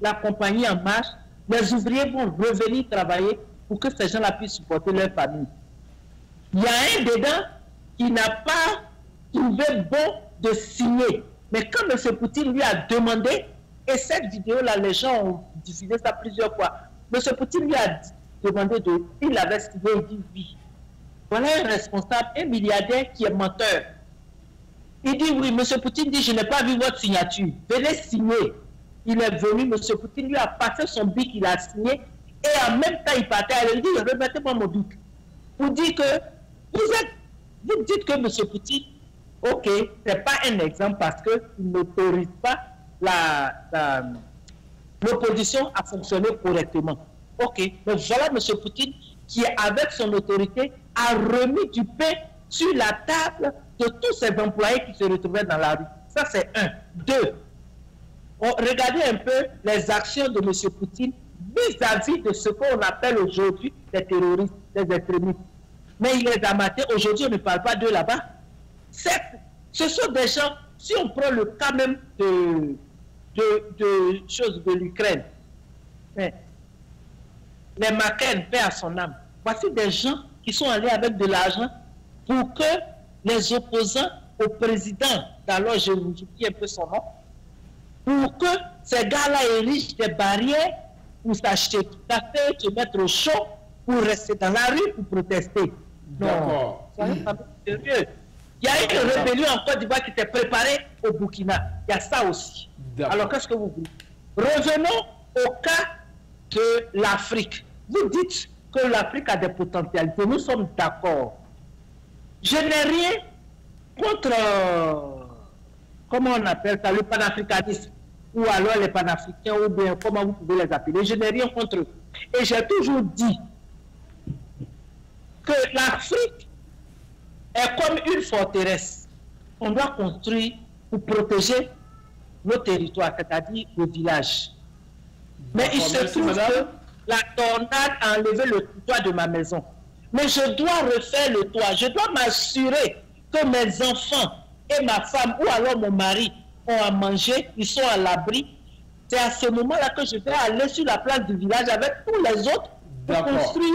la compagnie en marche. Les ouvriers vont revenir travailler pour que ces gens-là puissent supporter leur famille. Il y a un dedans qui n'a pas trouvé bon de signer. Mais quand M. Poutine lui a demandé, et cette vidéo-là, les gens ont diffusé ça plusieurs fois, M. Poutine lui a demandé il avait signé, il dit oui. Voilà un responsable, un milliardaire qui est menteur. Il dit oui, M. Poutine dit, je n'ai pas vu votre signature, venez signer. Il est venu, M. Poutine lui a passé son bic, il a signé, et en même temps il partait, il dit, remettez-moi mon bic. Vous dites que, vous dites que M. Poutine, ok, ce n'est pas un exemple parce qu'il n'autorise pas l'opposition à fonctionner correctement. Ok, mais voilà M. Poutine qui, avec son autorité, a remis du pain sur la table de tous ses employés qui se retrouvaient dans la rue. Ça, c'est un. Deux, regardez un peu les actions de M. Poutine vis-à-vis de ce qu'on appelle aujourd'hui des terroristes, des extrémistes. Mais il les a matés. Aujourd'hui, on ne parle pas d'eux là-bas. Ce sont des gens, si on prend le cas même de choses de l'Ukraine, les Macaines, paix à son âme, voici des gens qui sont allés avec de l'argent pour que les opposants au président, d'alors j'oublie un peu son nom, pour que ces gars-là érigent des barrières pour s'acheter du café, se mettre au chaud, pour rester dans la rue, pour protester. D'accord. Non, ça pas sérieux. Il y a une rébellion en Côte d'Ivoire qui était préparée au Burkina. Il y a ça aussi. Alors qu'est-ce que vous voulez? Revenons au cas de l'Afrique. Vous dites que l'Afrique a des potentialités. Nous sommes d'accord. Je n'ai rien contre, comment on appelle ça, le panafricanisme, ou alors les panafricains, ou bien comment vous pouvez les appeler. Je n'ai rien contre eux. Et j'ai toujours dit que l'Afrique est comme une forteresse. On doit construire pour protéger nos territoires, c'est-à-dire nos villages. Mais il se trouve que la tornade a enlevé le toit de ma maison. Mais je dois refaire le toit. Je dois m'assurer que mes enfants et ma femme, ou alors mon mari, ont à manger, ils sont à l'abri. C'est à ce moment-là que je vais aller sur la place du village avec tous les autres pour construire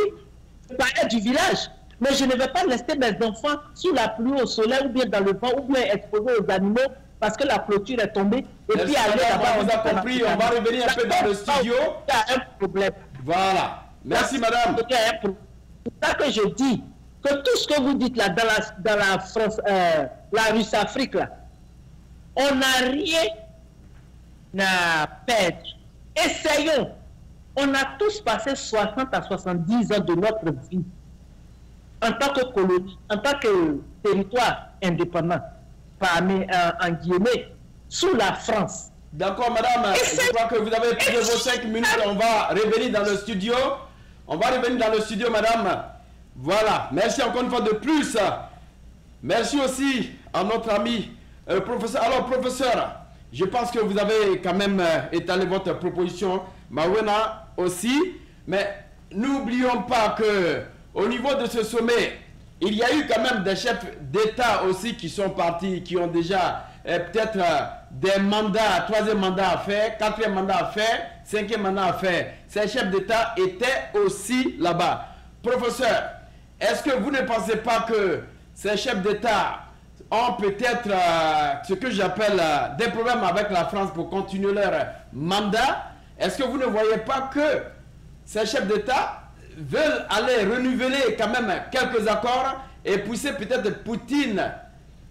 le palais du village. Mais je ne vais pas laisser mes enfants sous la pluie, au soleil, ou bien dans le vent, ou bien exposés aux animaux, parce que la clôture est tombée. Et puis aller là-bas. On vous a compris, on va revenir un peu dans le studio. Il y a un problème. Voilà. Merci, madame. C'est pour ça que je dis que tout ce que vous dites là, dans la France, la Russe-Afrique, là, on n'a rien à perdre. Essayons. On a tous passé 60 à 70 ans de notre vie en tant que colonie, en tant que territoire indépendant, en guillemets, sous la France. D'accord, madame. Je crois que vous avez pris vos 5 minutes. On va revenir dans le studio. On va revenir dans le studio, madame. Voilà. Merci encore une fois de plus. Merci aussi à notre ami professeur. Alors, professeur, je pense que vous avez quand même étalé votre proposition. Mawena aussi. Mais n'oublions pas que au niveau de ce sommet, il y a eu quand même des chefs d'État aussi qui sont partis, qui ont déjà peut-être des mandats, 3e mandat à faire, 4e mandat à faire, 5e mandat à faire. Ces chefs d'État étaient aussi là-bas. Professeur, est-ce que vous ne pensez pas que ces chefs d'État ont peut-être ce que j'appelle des problèmes avec la France pour continuer leur mandat? Est-ce que vous ne voyez pas que ces chefs d'État veulent aller renouveler quand même quelques accords et pousser peut-être Poutine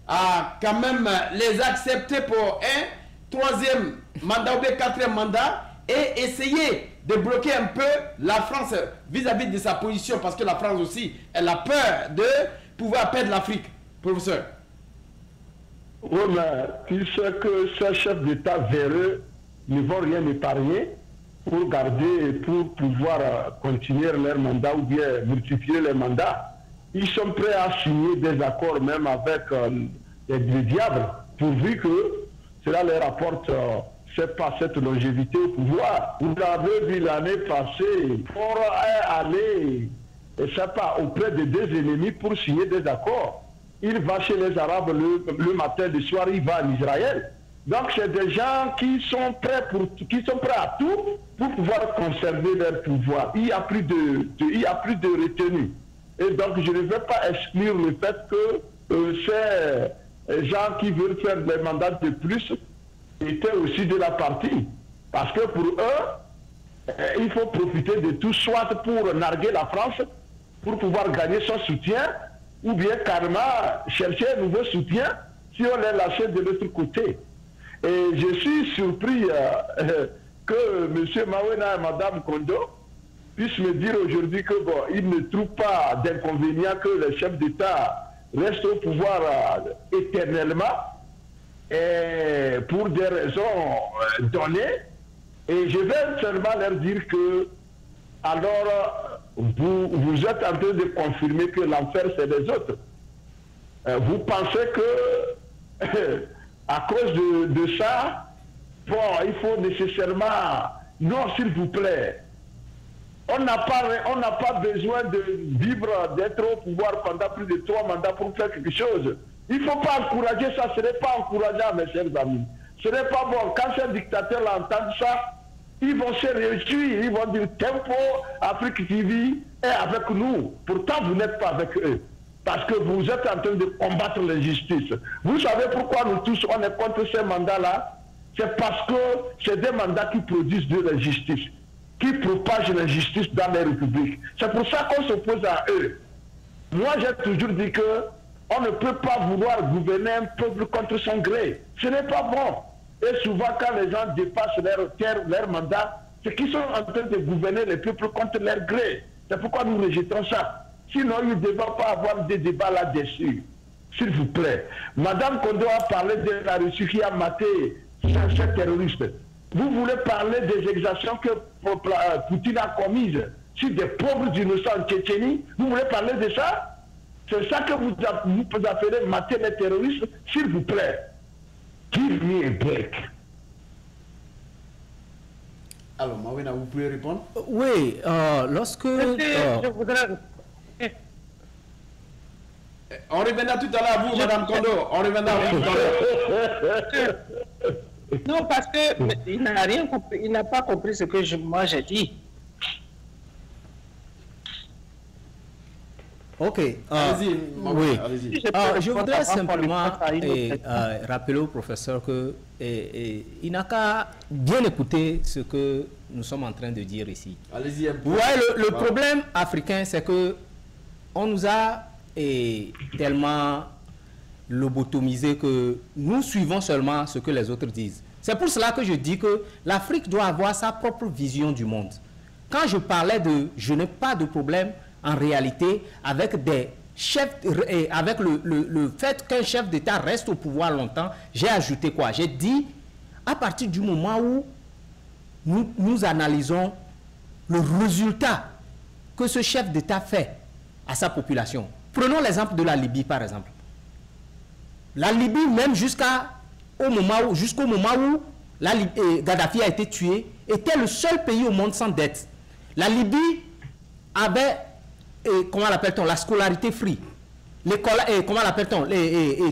à quand même les accepter pour un 3e mandat ou bien 4e mandat et essayer de bloquer un peu la France vis-à-vis de sa position, parce que la France aussi, elle a peur de pouvoir perdre l'Afrique, professeur. Oui, mais tu sais que ces chefs d'État véreux ne vont rien épargner pour garder et pour pouvoir continuer leur mandat ou bien multiplier les mandats. Ils sont prêts à signer des accords même avec les diables, pourvu que cela leur apporte cette longévité au pouvoir. Vous l'avez vu l'année passée, pour aller, je sais pas, auprès de 2 ennemis pour signer des accords. Il va chez les Arabes le matin, le soir, il va en Israël. Donc c'est des gens qui sont prêts à tout pour pouvoir conserver leur pouvoir. Il n'y a plus de retenue. Et donc je ne veux pas exclure le fait que ces gens qui veulent faire des mandats de plus étaient aussi de la partie. Parce que pour eux, il faut profiter de tout, soit pour narguer la France, pour pouvoir gagner son soutien, ou bien carrément chercher un nouveau soutien si on les lâchait de l'autre côté. Et je suis surpris que M. Mawena et Mme Kondo puissent me dire aujourd'hui que bon, ils ne trouvent pas d'inconvénient que les chefs d'État restent au pouvoir éternellement et pour des raisons données. Et je vais seulement leur dire que alors vous êtes en train de confirmer que l'enfer c'est les autres. Vous pensez que à cause de ça, bon, il faut nécessairement... Non, s'il vous plaît. On n'a pas besoin de vivre, d'être au pouvoir pendant plus de 3 mandats pour faire quelque chose. Il ne faut pas encourager ça, ce n'est pas encourageant, mes chers amis. Ce n'est pas bon. Quand ces dictateurs entendent ça, ils vont se réjouir, ils vont dire tempo, Afrique TV est avec nous. Pourtant, vous n'êtes pas avec eux. Parce que vous êtes en train de combattre l'injustice. Vous savez pourquoi nous tous, on est contre ces mandats-là? C'est parce que c'est des mandats qui produisent de l'injustice, qui propagent l'injustice dans les républiques. C'est pour ça qu'on s'oppose à eux. Moi, j'ai toujours dit que on ne peut pas vouloir gouverner un peuple contre son gré. Ce n'est pas bon. Et souvent, quand les gens dépassent leur mandat, c'est qu'ils sont en train de gouverner les peuples contre leur gré. C'est pourquoi nous rejetons ça. Sinon, il ne devrait pas avoir des débats là-dessus. S'il vous plaît. Madame Kondo a parlé de la Russie qui a maté 500 terroristes. Vous voulez parler des exactions que Poutine a commises sur des pauvres innocents en Tchétchénie? Vous voulez parler de ça? C'est ça que vous appelez mater les terroristes? S'il vous plaît. Give me a break. Alors, Mawena, vous pouvez répondre? Oui, lorsque... Je voudrais... On reviendra tout à l'heure à vous, Madame Kondo. On reviendra à vous tout à l'heure. Non, parce qu'il n'a rien compris, il n'a pas compris ce que moi j'ai dit. Ok. Allez-y, oui. allez-y. Je voudrais simplement rappeler au professeur que il n'a qu'à bien écouter ce que nous sommes en train de dire ici. Allez-y. Vous voyez, le problème africain, c'est que on nous a tellement lobotomisé que nous suivons seulement ce que les autres disent. C'est pour cela que je dis que l'Afrique doit avoir sa propre vision du monde. Quand je parlais de je n'ai pas de problème en réalité avec des chefs, avec le fait qu'un chef d'État reste au pouvoir longtemps, j'ai ajouté quoi? J'ai dit à partir du moment où nous analysons le résultat que ce chef d'État fait à sa population. Prenons l'exemple de la Libye par exemple. La Libye, même jusqu'au moment où Gaddafi a été tué, était le seul pays au monde sans dette. La Libye avait, comment l'appelle-t-on, la scolarité free. Comment l'appelle-t-on,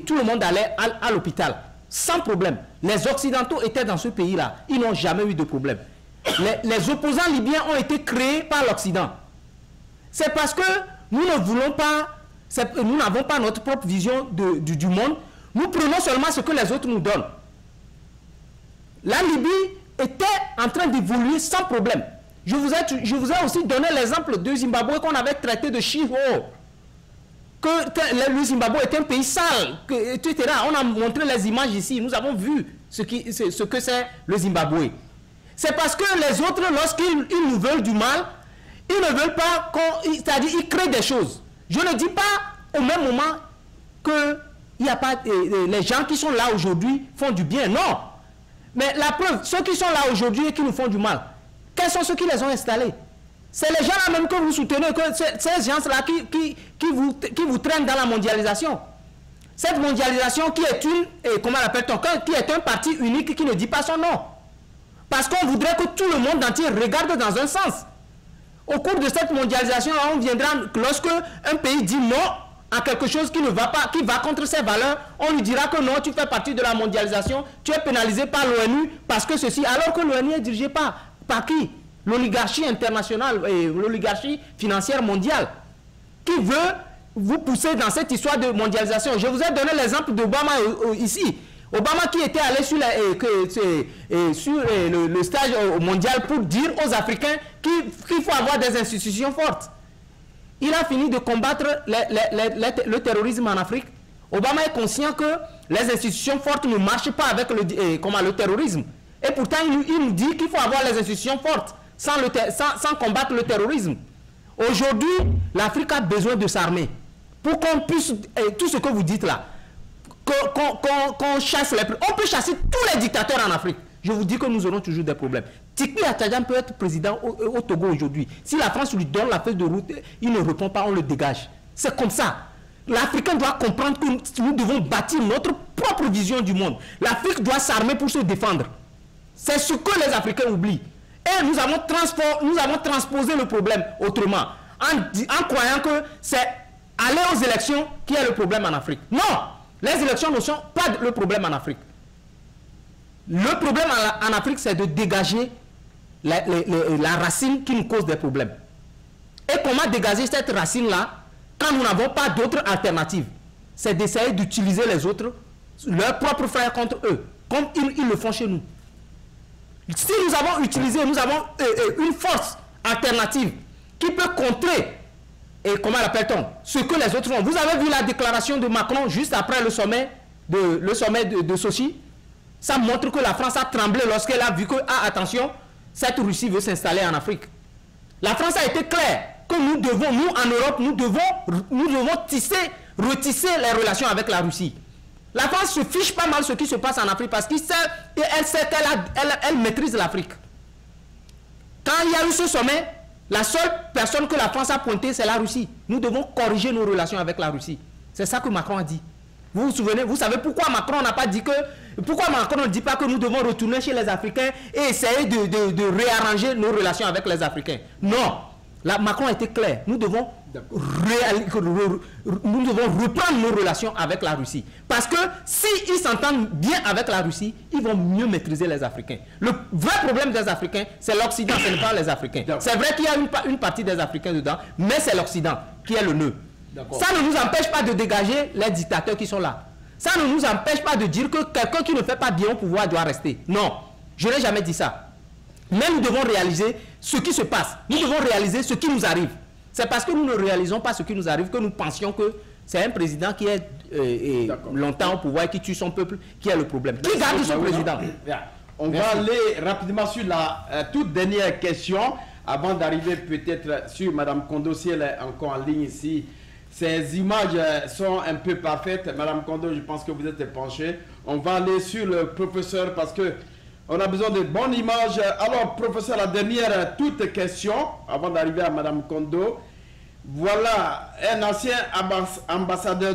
tout le monde allait à l'hôpital, sans problème. Les Occidentaux étaient dans ce pays-là. Ils n'ont jamais eu de problème. Les opposants libyens ont été créés par l'Occident. C'est parce que nous ne voulons pas, nous n'avons pas notre propre vision du monde. Nous prenons seulement ce que les autres nous donnent. La Libye était en train d'évoluer sans problème. Je vous ai aussi donné l'exemple de Zimbabwe qu'on avait traité de Chiho. Que le Zimbabwe est un pays sale, etc. On a montré les images ici. Nous avons vu ce que c'est le Zimbabwe. C'est parce que les autres, lorsqu'ils nous veulent du mal, ils ne veulent pas c'est-à-dire ils créent des choses. Je ne dis pas au même moment que il n'y a pas les gens qui sont là aujourd'hui font du bien. Non. Mais la preuve, ceux qui sont là aujourd'hui et qui nous font du mal, quels sont ceux qui les ont installés? C'est les gens-là même que vous soutenez, que ces gens-là qui vous traînent dans la mondialisation. Cette mondialisation qui est comment l'appelle-t-on, qui est un parti unique qui ne dit pas son nom. Parce qu'on voudrait que tout le monde entier regarde dans un sens. Au cours de cette mondialisation, on viendra, lorsque un pays dit non à quelque chose qui ne va pas, qui va contre ses valeurs, on lui dira que non, tu fais partie de la mondialisation, tu es pénalisé par l'ONU parce que ceci, alors que l'ONU est dirigée par qui? L'oligarchie internationale et l'oligarchie financière mondiale qui veut vous poussez dans cette histoire de mondialisation. Je vous ai donné l'exemple d'Obama ici. Obama qui était allé sur, le stage mondial pour dire aux Africains qu'il faut avoir des institutions fortes. Il a fini de combattre le terrorisme en Afrique. Obama est conscient que les institutions fortes ne marchent pas avec le terrorisme. Et pourtant, il nous dit qu'il faut avoir les institutions fortes sans combattre le terrorisme. Aujourd'hui, l'Afrique a besoin de s'armer pour qu'on puisse, tout ce que vous dites là, qu'on chasse les... On peut chasser tous les dictateurs en Afrique. Je vous dis que nous aurons toujours des problèmes. Tikpi Atadjan peut être président au Togo aujourd'hui. Si la France lui donne la feuille de route, il ne répond pas, on le dégage. C'est comme ça. L'Africain doit comprendre que nous devons bâtir notre propre vision du monde. L'Afrique doit s'armer pour se défendre. C'est ce que les Africains oublient. Et nous avons transposé le problème autrement, en croyant que c'est aller aux élections qui est le problème en Afrique. Non! Les élections ne sont pas le problème en Afrique. Le problème en Afrique, c'est de dégager la racine qui nous cause des problèmes. Et comment dégager cette racine-là quand nous n'avons pas d'autres alternatives? C'est d'essayer d'utiliser les autres, leurs propres frères contre eux, comme ils le font chez nous. Si nous avons utilisé, nous avons une force alternative qui peut contrer, et comment l'appelle-t-on, ce que les autres font. Vous avez vu la déclaration de Macron juste après le sommet de Sochi. Ça montre que la France a tremblé lorsqu'elle a vu que, attention, cette Russie veut s'installer en Afrique. La France a été claire que nous en Europe, nous devons retisser les relations avec la Russie. La France se fiche pas mal ce qui se passe en Afrique parce qu'elle sait qu'elle maîtrise l'Afrique. Quand il y a eu ce sommet, la seule personne que la France a pointée, c'est la Russie. Nous devons corriger nos relations avec la Russie. C'est ça que Macron a dit. Vous vous souvenez, vous savez pourquoi Macron n'a pas dit que... Pourquoi Macron ne dit pas que nous devons retourner chez les Africains et essayer de réarranger nos relations avec les Africains? Non. Macron a été clair. Nous devons reprendre nos relations avec la Russie. Parce que s'ils s'entendent bien avec la Russie, ils vont mieux maîtriser les Africains. Le vrai problème des Africains, c'est l'Occident, ce n'est pas les Africains. C'est vrai qu'il y a une partie des Africains dedans, mais c'est l'Occident qui est le nœud. Ça ne nous empêche pas de dégager les dictateurs qui sont là. Ça ne nous empêche pas de dire que quelqu'un qui ne fait pas bien au pouvoir doit rester. Non, je n'ai jamais dit ça. Mais nous devons réaliser ce qui se passe. Nous devons réaliser ce qui nous arrive. C'est parce que nous ne réalisons pas ce qui nous arrive que nous pensions que c'est un président qui est longtemps au pouvoir et qui tue son peuple qui est le problème. Qui garde son président? On va aller rapidement sur la toute dernière question avant d'arriver peut-être sur Mme Kondo, si elle est encore en ligne ici. Ces images sont un peu parfaites. Mme Kondo, je pense que vous êtes penchée. On va aller sur le professeur parce que on a besoin de bonnes images. Alors, professeur, la dernière toute question, avant d'arriver à Mme Kondo. Voilà, un ancien ambassadeur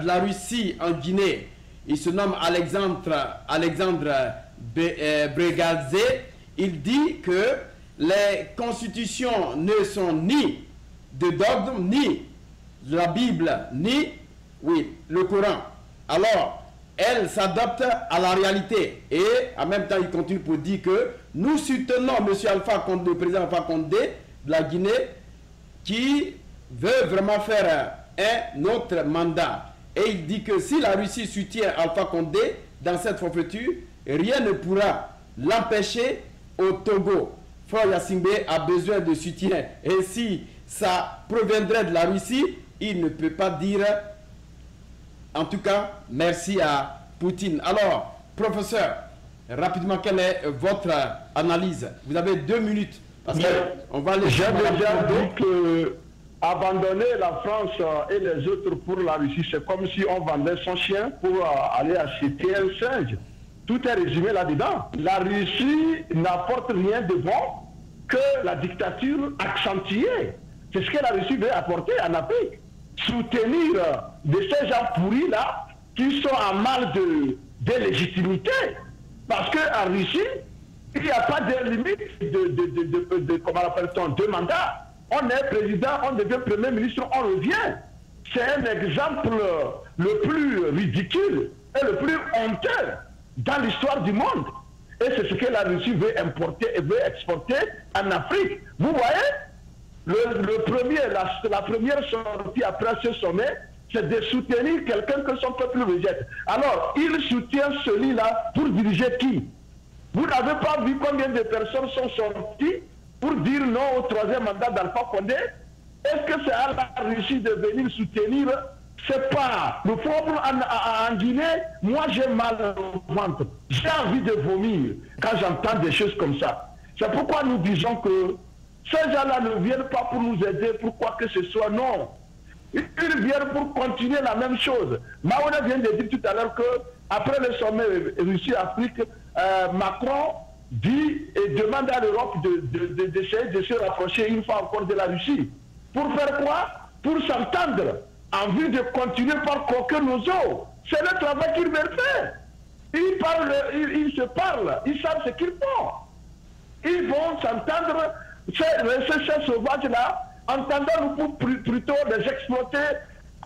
de la Russie en Guinée. Il se nomme Alexandre Bregadze. Il dit que les constitutions ne sont ni de dogme, ni la Bible, ni le Coran. Alors, elle s'adapte à la réalité. Et en même temps, il continue pour dire que nous soutenons M. Alpha Condé, le président Alpha Condé de la Guinée, qui veut vraiment faire un autre mandat. Et il dit que si la Russie soutient Alpha Condé dans cette forfaiture, rien ne pourra l'empêcher au Togo. Frère Yassimbe a besoin de soutien. Et si ça proviendrait de la Russie, il ne peut pas dire... En tout cas, merci à Poutine. Alors, professeur, rapidement, quelle est votre analyse? Vous avez 2 minutes. Parce qu'on va les... J'ai déjà dit que abandonner la France et les autres pour la Russie, c'est comme si on vendait son chien pour aller acheter un singe. Tout est résumé là-dedans. La Russie n'apporte rien de bon que la dictature accentuée. C'est ce que la Russie veut apporter en Afrique. Soutenir de ces gens pourris-là qui sont en mal de légitimité. Parce qu'en Russie, il n'y a pas de limite comment appelle-t-on, de mandat. On est président, on devient premier ministre, on revient. C'est un exemple le plus ridicule et le plus honteux dans l'histoire du monde. Et c'est ce que la Russie veut importer et veut exporter en Afrique. Vous voyez, la première sortie après ce sommet, c'est de soutenir quelqu'un que son peuple rejette. Alors, il soutient celui-là pour diriger qui? Vous n'avez pas vu combien de personnes sont sorties pour dire non au troisième mandat d'Alpha Condé? Est-ce que c'est à la Russie de venir soutenir? C'est pas. Le peuple en Guinée, moi j'ai mal au ventre. J'ai envie de vomir quand j'entends des choses comme ça. C'est pourquoi nous disons que ces gens-là ne viennent pas pour nous aider, pour quoi que ce soit, non. Ils viennent pour continuer la même chose. Mahouna vient de dire tout à l'heure qu'après le sommet Russie-Afrique, Macron dit et demande à l'Europe d'essayer de se rapprocher une fois encore de la Russie. Pour faire quoi? Pour s'entendre, en vue de continuer par croquer nos os. C'est le travail qu'ils veulent faire. Ils se parlent, ils savent ce qu'ils font. Ils vont s'entendre, ces chiens sauvages-là, entendant-nous pour plutôt les exploiter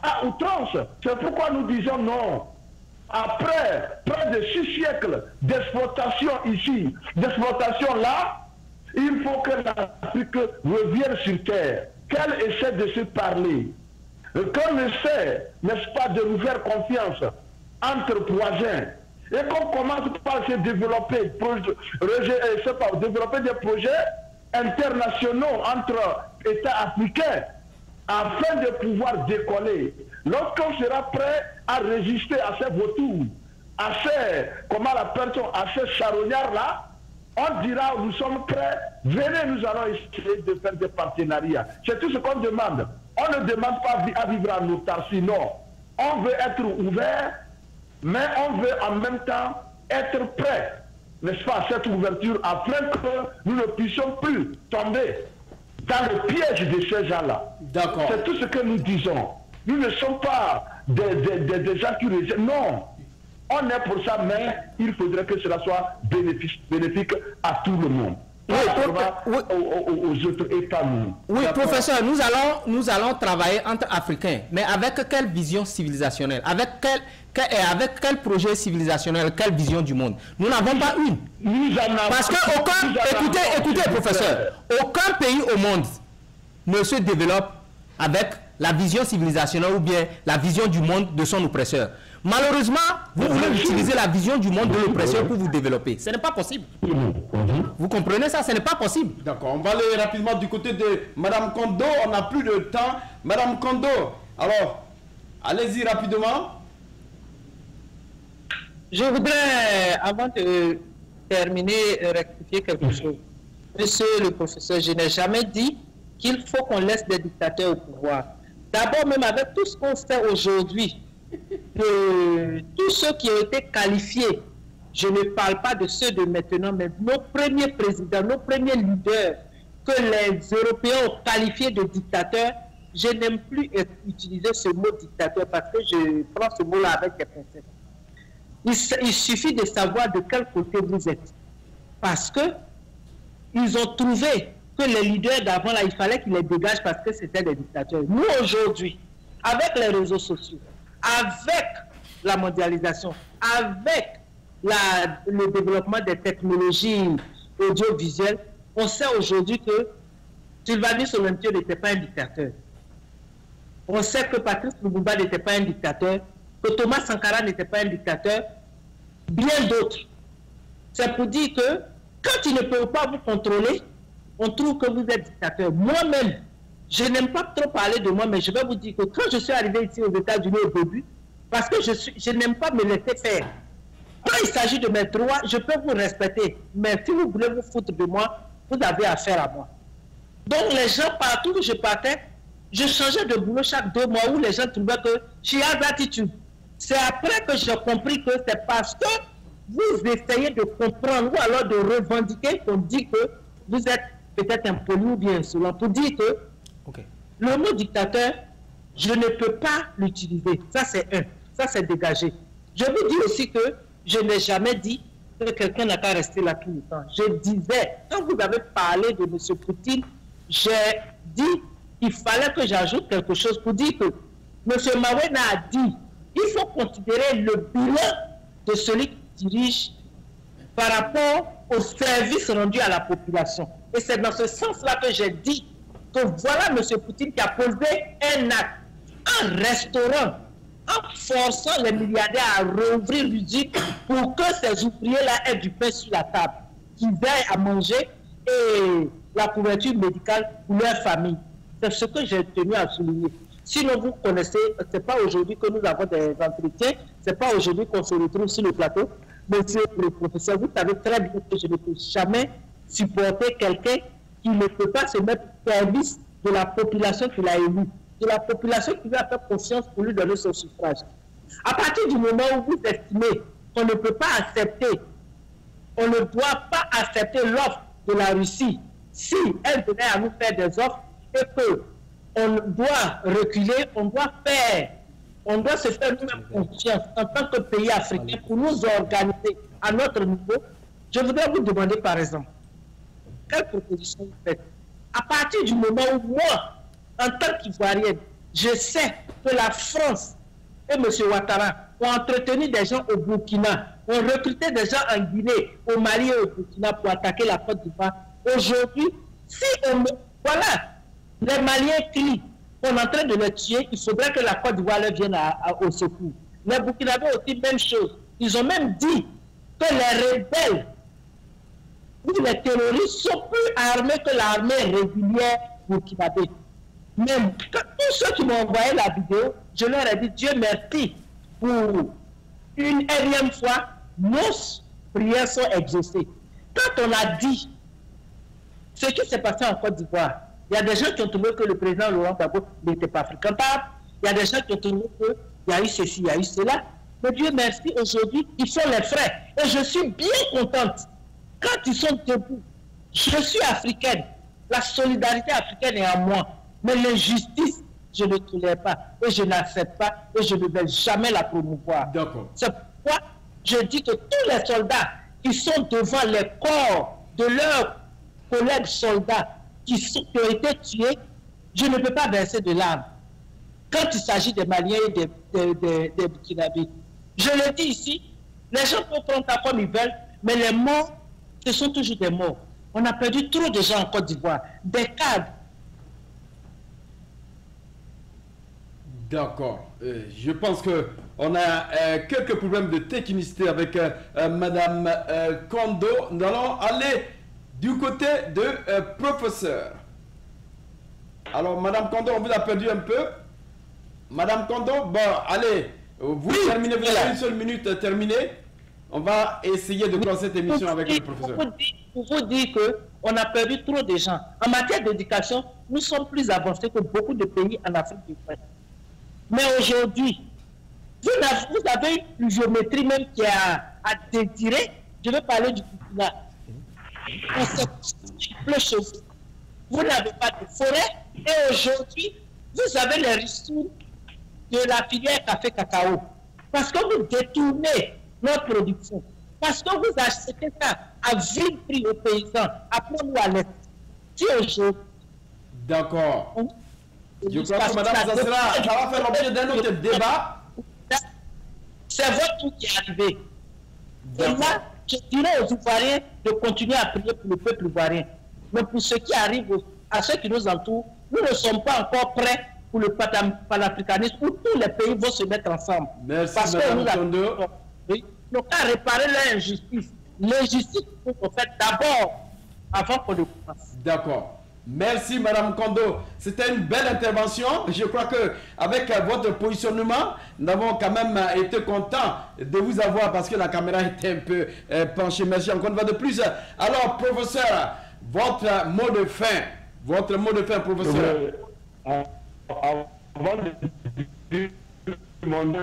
à outrance. C'est pourquoi nous disons non. Après près de 6 siècles d'exploitation ici, d'exploitation là, il faut que l'Afrique revienne sur terre, qu'elle essaie de se parler, qu'on essaie, n'est-ce pas, de nous faire confiance entre voisins, et qu'on commence par se développer, développer des projets internationaux entre États africains afin de pouvoir décoller. Lorsqu'on sera prêt à résister à ces vautours, à ces, comment l'appelle-t-on, à ces charognards-là, on dira nous sommes prêts, venez, nous allons essayer de faire des partenariats. C'est tout ce qu'on demande. On ne demande pas à vivre en autarcie, non. On veut être ouvert, mais on veut en même temps être prêt, n'est-ce pas, à cette ouverture, afin que nous ne puissions plus tomber dans le piège de ces gens-là. D'accord. C'est tout ce que nous disons. Nous ne sommes pas des gens qui rejettent. Non. On est pour ça, mais il faudrait que cela soit bénéfique à tout le monde. Aux autres États. Oui, professeur, nous allons travailler entre Africains, mais avec quelle vision civilisationnelle? Avec quel projet civilisationnel? Quelle vision du monde? Nous n'avons pas une. Parce que écoutez, professeur, aucun pays au monde ne se développe avec la vision civilisationnelle ou bien la vision du monde de son oppresseur. Malheureusement, vous voulez utiliser la vision du monde de l'oppresseur pour vous développer. Ce n'est pas possible. Vous comprenez ça? Ce n'est pas possible. D'accord. On va aller rapidement du côté de Madame Kondo. On n'a plus de temps. Madame Kondo, alors, allez-y rapidement. Je voudrais, avant de terminer, rectifier quelque chose. Monsieur le professeur, je n'ai jamais dit qu'il faut qu'on laisse des dictateurs au pouvoir. D'abord, même avec tout ce qu'on fait aujourd'hui, tous ceux qui ont été qualifiés, je ne parle pas de ceux de maintenant, mais nos premiers présidents, nos premiers leaders que les Européens ont qualifiés de dictateurs, je n'aime plus utiliser ce mot dictateur parce que je prends ce mot-là avec des pincettes. Il suffit de savoir de quel côté vous êtes. Parce que ils ont trouvé que les leaders d'avant, là, il fallait qu'ils les dégagent parce que c'était des dictateurs. Nous, aujourd'hui, avec les réseaux sociaux, avec la mondialisation, avec le développement des technologies audiovisuelles, on sait aujourd'hui que Sylvanus Olympio n'était pas un dictateur. On sait que Patrice Lumumba n'était pas un dictateur, que Thomas Sankara n'était pas un dictateur, bien d'autres. C'est pour dire que quand ils ne peuvent pas vous contrôler, on trouve que vous êtes dictateur. Moi-même, je n'aime pas trop parler de moi, mais je vais vous dire que quand je suis arrivé ici aux États-Unis au début, parce que je n'aime pas me laisser faire. Quand il s'agit de mes droits, je peux vous respecter. Mais si vous voulez vous foutre de moi, vous avez affaire à moi. Donc les gens, partout où je partais, je changeais de boulot chaque 2 mois où les gens trouvaient que j'ai gratitude. C'est après que j'ai compris que c'est parce que vous essayez de comprendre ou alors de revendiquer qu'on dit que vous êtes peut-être impoli ou bien insolent. Pour dire que le mot dictateur, je ne peux pas l'utiliser. Ça, c'est un. Ça, c'est dégagé. Je vous dis aussi que je n'ai jamais dit que quelqu'un n'a qu'à rester là tout le temps. Je disais, quand vous avez parlé de M. Poutine, j'ai dit qu'il fallait que j'ajoute quelque chose pour dire que M. Mawena a dit il faut considérer le bilan de celui qui dirige par rapport au service rendu à la population. Et c'est dans ce sens-là que j'ai dit que voilà M. Poutine qui a posé un acte, un restaurant, en forçant les milliardaires à rouvrir l'usine pour que ces ouvriers-là aient du pain sur la table, qu'ils aient à manger et la couverture médicale pour leur famille. C'est ce que j'ai tenu à souligner. Sinon, vous connaissez, ce n'est pas aujourd'hui que nous avons des entretiens, ce n'est pas aujourd'hui qu'on se retrouve sur le plateau. Monsieur le professeur, vous savez très bien que je ne peux jamais supporter quelqu'un qui ne peut pas se mettre au service de la population qu'il a élue, de la population qui va faire confiance pour lui donner son suffrage. À partir du moment où vous estimez qu'on ne peut pas accepter, on ne doit pas accepter l'offre de la Russie, si elle venait à nous faire des offres et qu'on doit reculer, on doit se faire nous-mêmes confiance en tant que pays africain pour nous organiser à notre niveau. Je voudrais vous demander par exemple, quelle proposition vous faites? À partir du moment où moi, en tant qu'Ivoirienne, je sais que la France et M. Ouattara ont entretenu des gens au Burkina, ont recruté des gens en Guinée, au Mali et au Burkina pour attaquer la Côte d'Ivoire. Aujourd'hui, si voilà, les Maliens crient qu'on est en train de les tuer, il faudrait que la Côte d'Ivoire leur vienne au secours. Les Burkinabés aussi, même chose. Ils ont même dit que les rebelles ou les terroristes sont plus armés que l'armée régulière burkinabé. Même tous ceux qui m'ont envoyé la vidéo, je leur ai dit Dieu merci pour une énième fois, nos prières sont exaucées. Quand on a dit ce qui s'est passé en Côte d'Ivoire, il y a des gens qui ont trouvé que le président Laurent Gbagbo n'était pas fréquentable, il y a des gens qui ont trouvé qu'il y a eu ceci, il y a eu cela. Mais Dieu merci, aujourd'hui, ils sont les frères. Et je suis bien contente. Quand ils sont debout, je suis africaine. La solidarité africaine est en moi. Mais l'injustice, je ne tolère pas. Et je n'accepte pas. Et je ne vais jamais la promouvoir. C'est pourquoi je dis que tous les soldats qui sont devant les corps de leurs collègues soldats qui ont été tués, je ne peux pas verser de larmes. Quand il s'agit des Maliens et des Burkinabés, je le dis ici, les gens peuvent prendre ça comme ils veulent, mais les morts, ce sont toujours des morts. On a perdu trop de gens en Côte d'Ivoire, des cadres. D'accord. Je pense qu'on a quelques problèmes de technicité avec Madame Kondo. Nous allons aller du côté de professeur. Alors, Madame Kondo, on vous a perdu un peu. Madame Kondo, bon, allez, vous terminez, vous avez une seule minute terminée. On va essayer de clore cette émission avec le professeur. Pour vous dire qu'on a perdu trop de gens. En matière d'éducation, nous sommes plus avancés que beaucoup de pays en Afrique du Sud. Mais aujourd'hui, vous avez une géométrie même qui a à désirer. Je vais parler du Burkina. On sait qu'il pleut chez vous. Vous n'avez pas de forêt. Et aujourd'hui, vous avez les ressources de la filière café-cacao. Parce que vous détournez notre production. Parce que vous achetez ça à vil prix aux paysans. Appelez-nous à l'Est. Si aujourd'hui... D'accord. Je crois que madame, ça va faire l'objet d'un autre débat. C'est votre tour qui est arrivé. Et là, je dirais aux Ivoiriens de continuer à prier pour le peuple ivoirien. Mais pour ce qui arrive, à ceux qui nous entourent, nous ne sommes pas encore prêts pour le panafricanisme où tous les pays vont se mettre ensemble. Merci, parce madame Kondo. Nous n'avons qu'à réparer leur injustice. L'injustice, il faut faire d'abord, avant qu'on le fasse. D'accord. Merci, Madame Kondo. C'était une belle intervention. Je crois qu'avec votre positionnement, nous avons quand même été contents de vous avoir parce que la caméra était un peu penchée. Merci encore une fois de plus. Alors, professeur, votre mot de fin. Votre mot de fin, professeur. Avant de demander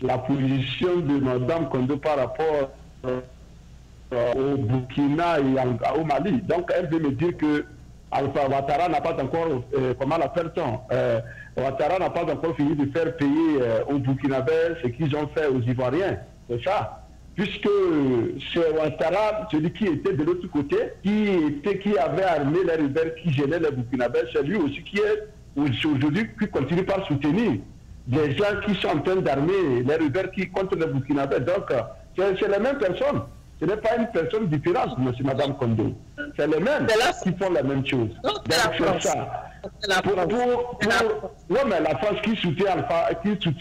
la position de Madame Kondo par rapport au Burkina et au Mali. Donc, elle veut me dire que Alpha Ouattara n'a pas encore, comment l'appelle-t-on, Ouattara n'a pas encore fini de faire payer aux Burkinabés ce qu'ils ont fait aux Ivoiriens. C'est ça. Puisque c'est Ouattara, celui qui était de l'autre côté, qui avait armé les rebelles, qui gênaient les Burkinabés, c'est lui aussi qui est aujourd'hui, qui continue par soutenir des gens qui sont en train d'armer les rebelles qui contre les Burkinabés. Donc, c'est les mêmes personnes. Ce n'est pas une personne différente, monsieur, madame Kondo. C'est les mêmes qui font la même chose. Donc c'est ça. Oui, mais la France qui soutient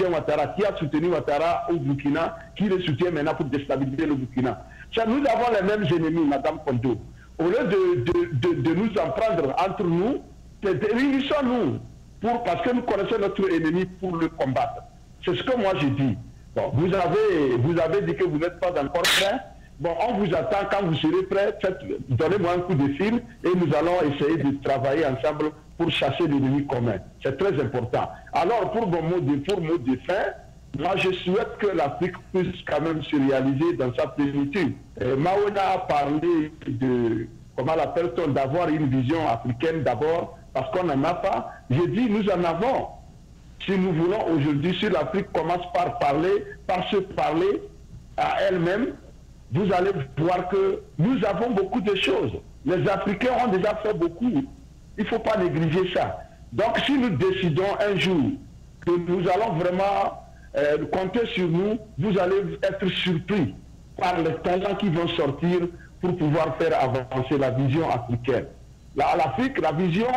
Ouattara, qui a soutenu Ouattara au Burkina, qui le soutient maintenant pour déstabiliser le Burkina. Ça, nous avons les mêmes ennemis, madame Kondo. Au lieu de nous en prendre entre nous, réunissons-nous parce que nous connaissons notre ennemi pour le combattre. C'est ce que moi j'ai dit. Bon, vous avez dit que vous n'êtes pas encore prêts. Bon, on vous attend. Quand vous serez prêts, donnez-moi un coup de fil et nous allons essayer de travailler ensemble pour chasser l'ennemi commun. C'est très important. Alors, pour mon mot de fin, moi je souhaite que l'Afrique puisse quand même se réaliser dans sa plénitude. Maouena a parlé de, comment l'appelle-t-on, d'avoir une vision africaine d'abord, parce qu'on n'en a pas. J'ai dit, nous en avons. Si nous voulons aujourd'hui, si l'Afrique commence par se parler à elle-même, vous allez voir que nous avons beaucoup de choses. Les Africains ont déjà fait beaucoup. Il ne faut pas négliger ça. Donc si nous décidons un jour que nous allons vraiment compter sur nous, vous allez être surpris par les talents qui vont sortir pour pouvoir faire avancer la vision africaine. L'Afrique, la vision,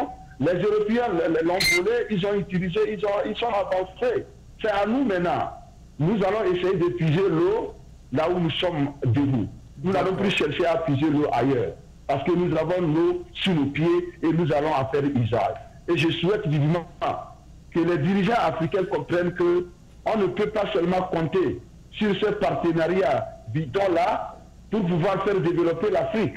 les Européens l'ont volé, ils ont utilisé, ils sont avancés. C'est à nous maintenant. Nous allons essayer de puiser l'eau là où nous sommes debout. Nous n'allons plus chercher à puiser l'eau ailleurs. Parce que nous avons l'eau sous nos pieds et nous allons en faire usage. Et je souhaite vivement que les dirigeants africains comprennent qu'on ne peut pas seulement compter sur ce partenariat bidon-là pour pouvoir faire développer l'Afrique.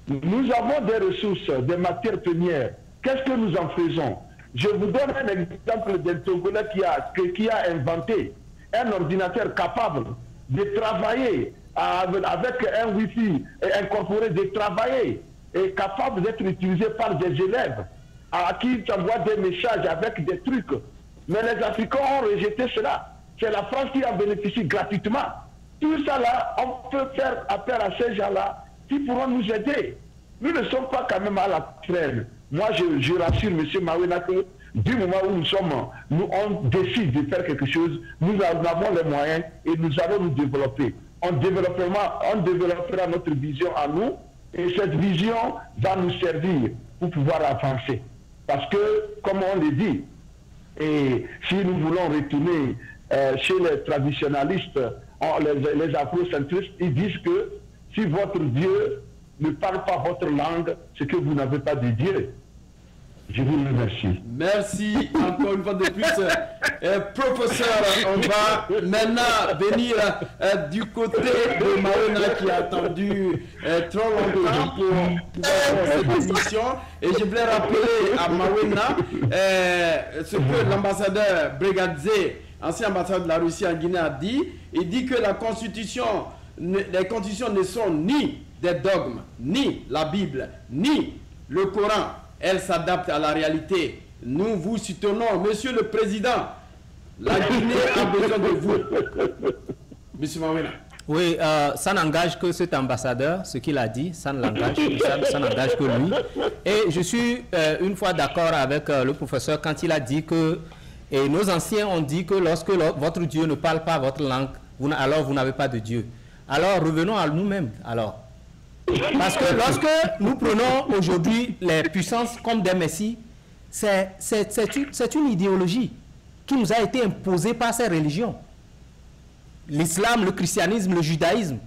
Nous avons des ressources, des matières premières. Qu'est-ce que nous en faisons? Je vous donne un exemple d'un Togolais qui a inventé un ordinateur capable de travailler avec un Wi-Fi incorporé, de travailler et capable d'être utilisé par des élèves à qui t'envoient des messages avec des trucs. Mais les Africains ont rejeté cela. C'est la France qui en bénéficie gratuitement. Tout ça là, on peut faire appel à ces gens-là qui pourront nous aider. Nous ne sommes pas quand même à la traîne. Moi, je rassure M. Maouena que du moment où on décide de faire quelque chose, nous avons les moyens et nous allons nous développer. On développera notre vision à nous et cette vision va nous servir pour pouvoir avancer. Parce que, comme on le dit, et si nous voulons retourner chez les traditionalistes, les afrocentristes, ils disent que si votre Dieu ne parle pas votre langue, c'est que vous n'avez pas de Dieu. Je vous remercie. Merci encore une fois de plus. Professeur, on va maintenant venir du côté de Maouena qui a attendu trop longtemps pour faire cette émission. Et je voulais rappeler à Maouena ce que l'ambassadeur Bregadze, ancien ambassadeur de la Russie en Guinée, a dit. Il dit que les constitutions ne sont ni des dogmes, ni la Bible, ni le Coran. Elles s'adaptent à la réalité. Nous vous soutenons, Monsieur le Président. La Guinée a besoin de vous. Monsieur Maouena. Oui, ça n'engage que cet ambassadeur, ce qu'il a dit, ça n'engage que lui. Et je suis une fois d'accord avec le professeur quand il a dit que nos anciens ont dit que lorsque votre Dieu ne parle pas votre langue, alors vous n'avez pas de Dieu. Alors revenons à nous-mêmes. Alors. Parce que lorsque nous prenons aujourd'hui les puissances comme des messies, c'est une idéologie qui nous a été imposée par ces religions. L'islam, le christianisme, le judaïsme.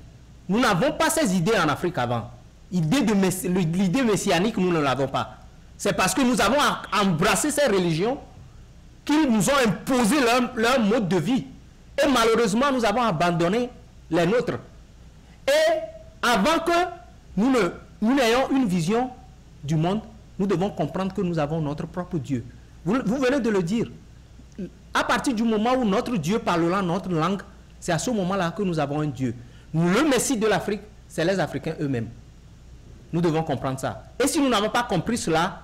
Nous n'avons pas ces idées en Afrique avant. L'idée messianique, nous ne l'avons pas. C'est parce que nous avons embrassé ces religions qu'ils nous ont imposé leur mode de vie. Et malheureusement, nous avons abandonné les nôtres. Et avant que nous n'ayons une vision du monde, nous devons comprendre que nous avons notre propre Dieu. Vous venez de le dire. À partir du moment où notre Dieu parlera notre langue, c'est à ce moment-là que nous avons un Dieu. Le Messie de l'Afrique, c'est les Africains eux-mêmes. Nous devons comprendre ça. Et si nous n'avons pas compris cela,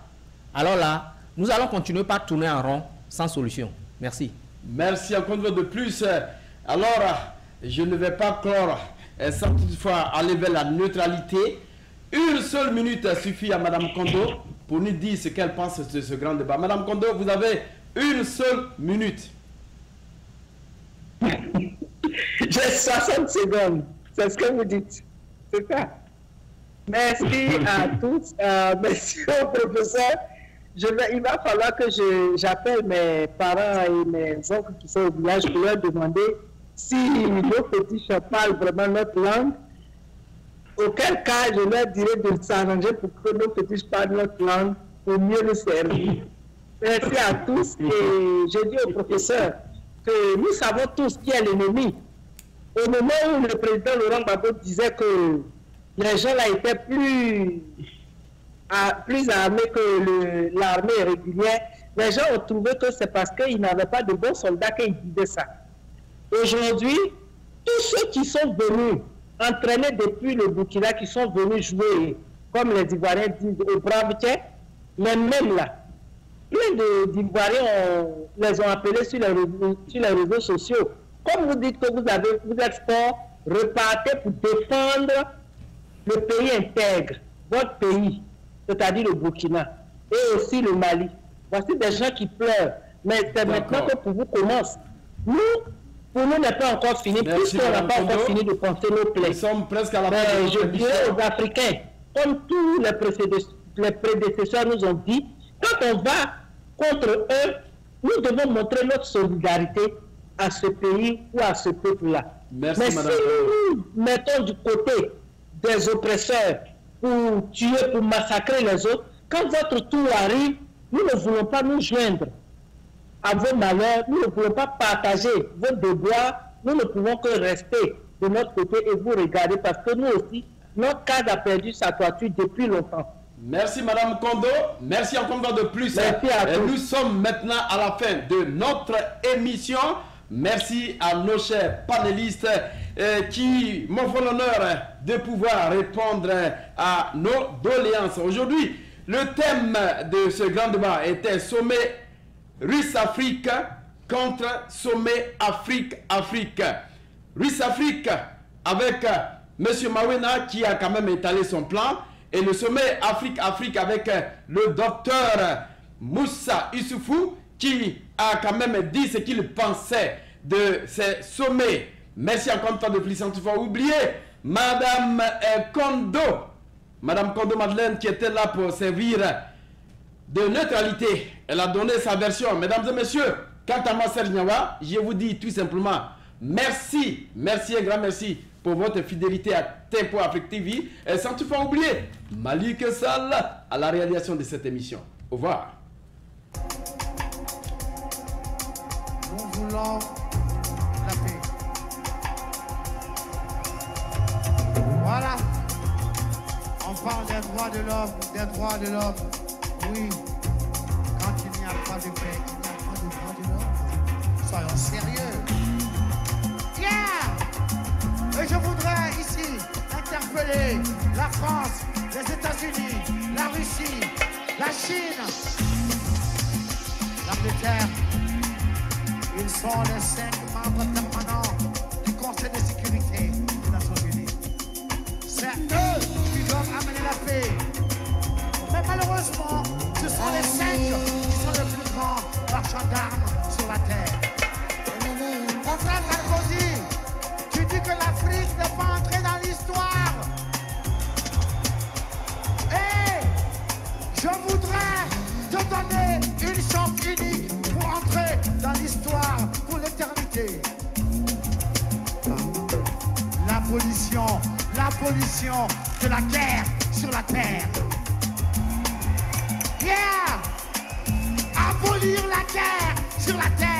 alors là, nous allons continuer par tourner en rond sans solution. Merci. Merci encore de plus. Alors, je ne vais pas clore sans toutefois aller vers la neutralité. Une seule minute suffit à Mme Kondo pour nous dire ce qu'elle pense de ce grand débat. Mme Kondo, vous avez une seule minute. J'ai 60 secondes. C'est ce que vous dites. C'est ça. Merci à tous. Merci au professeur. Il va falloir que j'appelle mes parents et mes oncles qui sont au village pour leur demander si nos petits parlent vraiment notre langue. Auquel cas, je leur dirai de s'arranger pour que nos petits parlent notre langue pour mieux nous servir. Merci à tous. Et je dis au professeur que nous savons tous qui est l'ennemi. Au moment où le président Laurent Gbagbo disait que les gens là étaient plus armés que l'armée régulière, les gens ont trouvé que c'est parce qu'ils n'avaient pas de bons soldats qu'ils disaient ça. Aujourd'hui, tous ceux qui sont venus entraînés depuis le Burkina, qui sont venus jouer, comme les Ivoiriens disent, au Bravetien, les mêmes là, plein d'Ivoiriens les ont appelés sur les réseaux sociaux. Comme vous dites que vous êtes fort, repartez pour défendre le pays intègre, votre pays, c'est-à-dire le Burkina, et aussi le Mali. Voici des gens qui pleurent. Mais c'est maintenant que pour vous commence. Pour nous, n'est pas encore fini, puisqu'on n'a pas encore fini de penser nos plaies. Nous sommes presque à la fin de je dirais aux Africains, comme tous les prédécesseurs nous ont dit, quand on va contre eux, nous devons montrer notre solidarité à ce pays ou à ce peuple-là. Mais si nous mettons du côté des oppresseurs pour tuer, pour massacrer les autres, quand votre tour arrive, nous ne voulons pas nous joindre à vos malheurs, nous ne pouvons pas partager vos devoirs, nous ne pouvons que rester de notre côté et vous regarder parce que nous aussi, notre cadre a perdu sa toiture depuis longtemps. Merci Madame Kondo, merci encore de plus. Merci à tous. Nous sommes maintenant à la fin de notre émission. Merci à nos chers panélistes qui m'ont fait l'honneur de pouvoir répondre à nos doléances. Aujourd'hui, le thème de ce grand débat était sommet Russe-Afrique contre sommet Afrique-Afrique. Russe-Afrique avec M. Mawena qui a quand même étalé son plan. Et le sommet Afrique-Afrique avec le docteur Moussa Issoufou qui a quand même dit ce qu'il pensait de ces sommets. Merci encore une fois de plus. Sans toutefois oublier Madame Kondo, Madame Kondo Madeleine qui était là pour servir de neutralité. Elle a donné sa version. Mesdames et messieurs, quant à moi Serge Niawa, je vous dis tout simplement merci, merci, un grand merci pour votre fidélité à Tempo Afrique TV. Et sans toutefois oublier Malik Sall à la réalisation de cette émission. Au revoir. Nous voulons la paix. Voilà. On parle des droits de l'homme, des droits de l'homme. Oui. Quand il n'y a pas de paix, il n'y a pas de droits de l'homme. Soyons sérieux. Yeah! Et je voudrais ici interpeller la France, les États-Unis, la Russie, la Chine, l'Angleterre. Ils sont les 5 membres permanents du Conseil de sécurité des Nations Unies. C'est eux qui doivent amener la paix. Mais malheureusement, ce sont les 5 qui sont les plus grands marchands d'armes sur la terre. Mon frère Sarkozy, tu dis que l'Afrique n'est pas entrée dans l'histoire. Et je voudrais te donner une chance unique pour entrer dans l'histoire pour l'éternité. L'abolition de la guerre sur la terre. Yeah! Abolir la guerre sur la terre.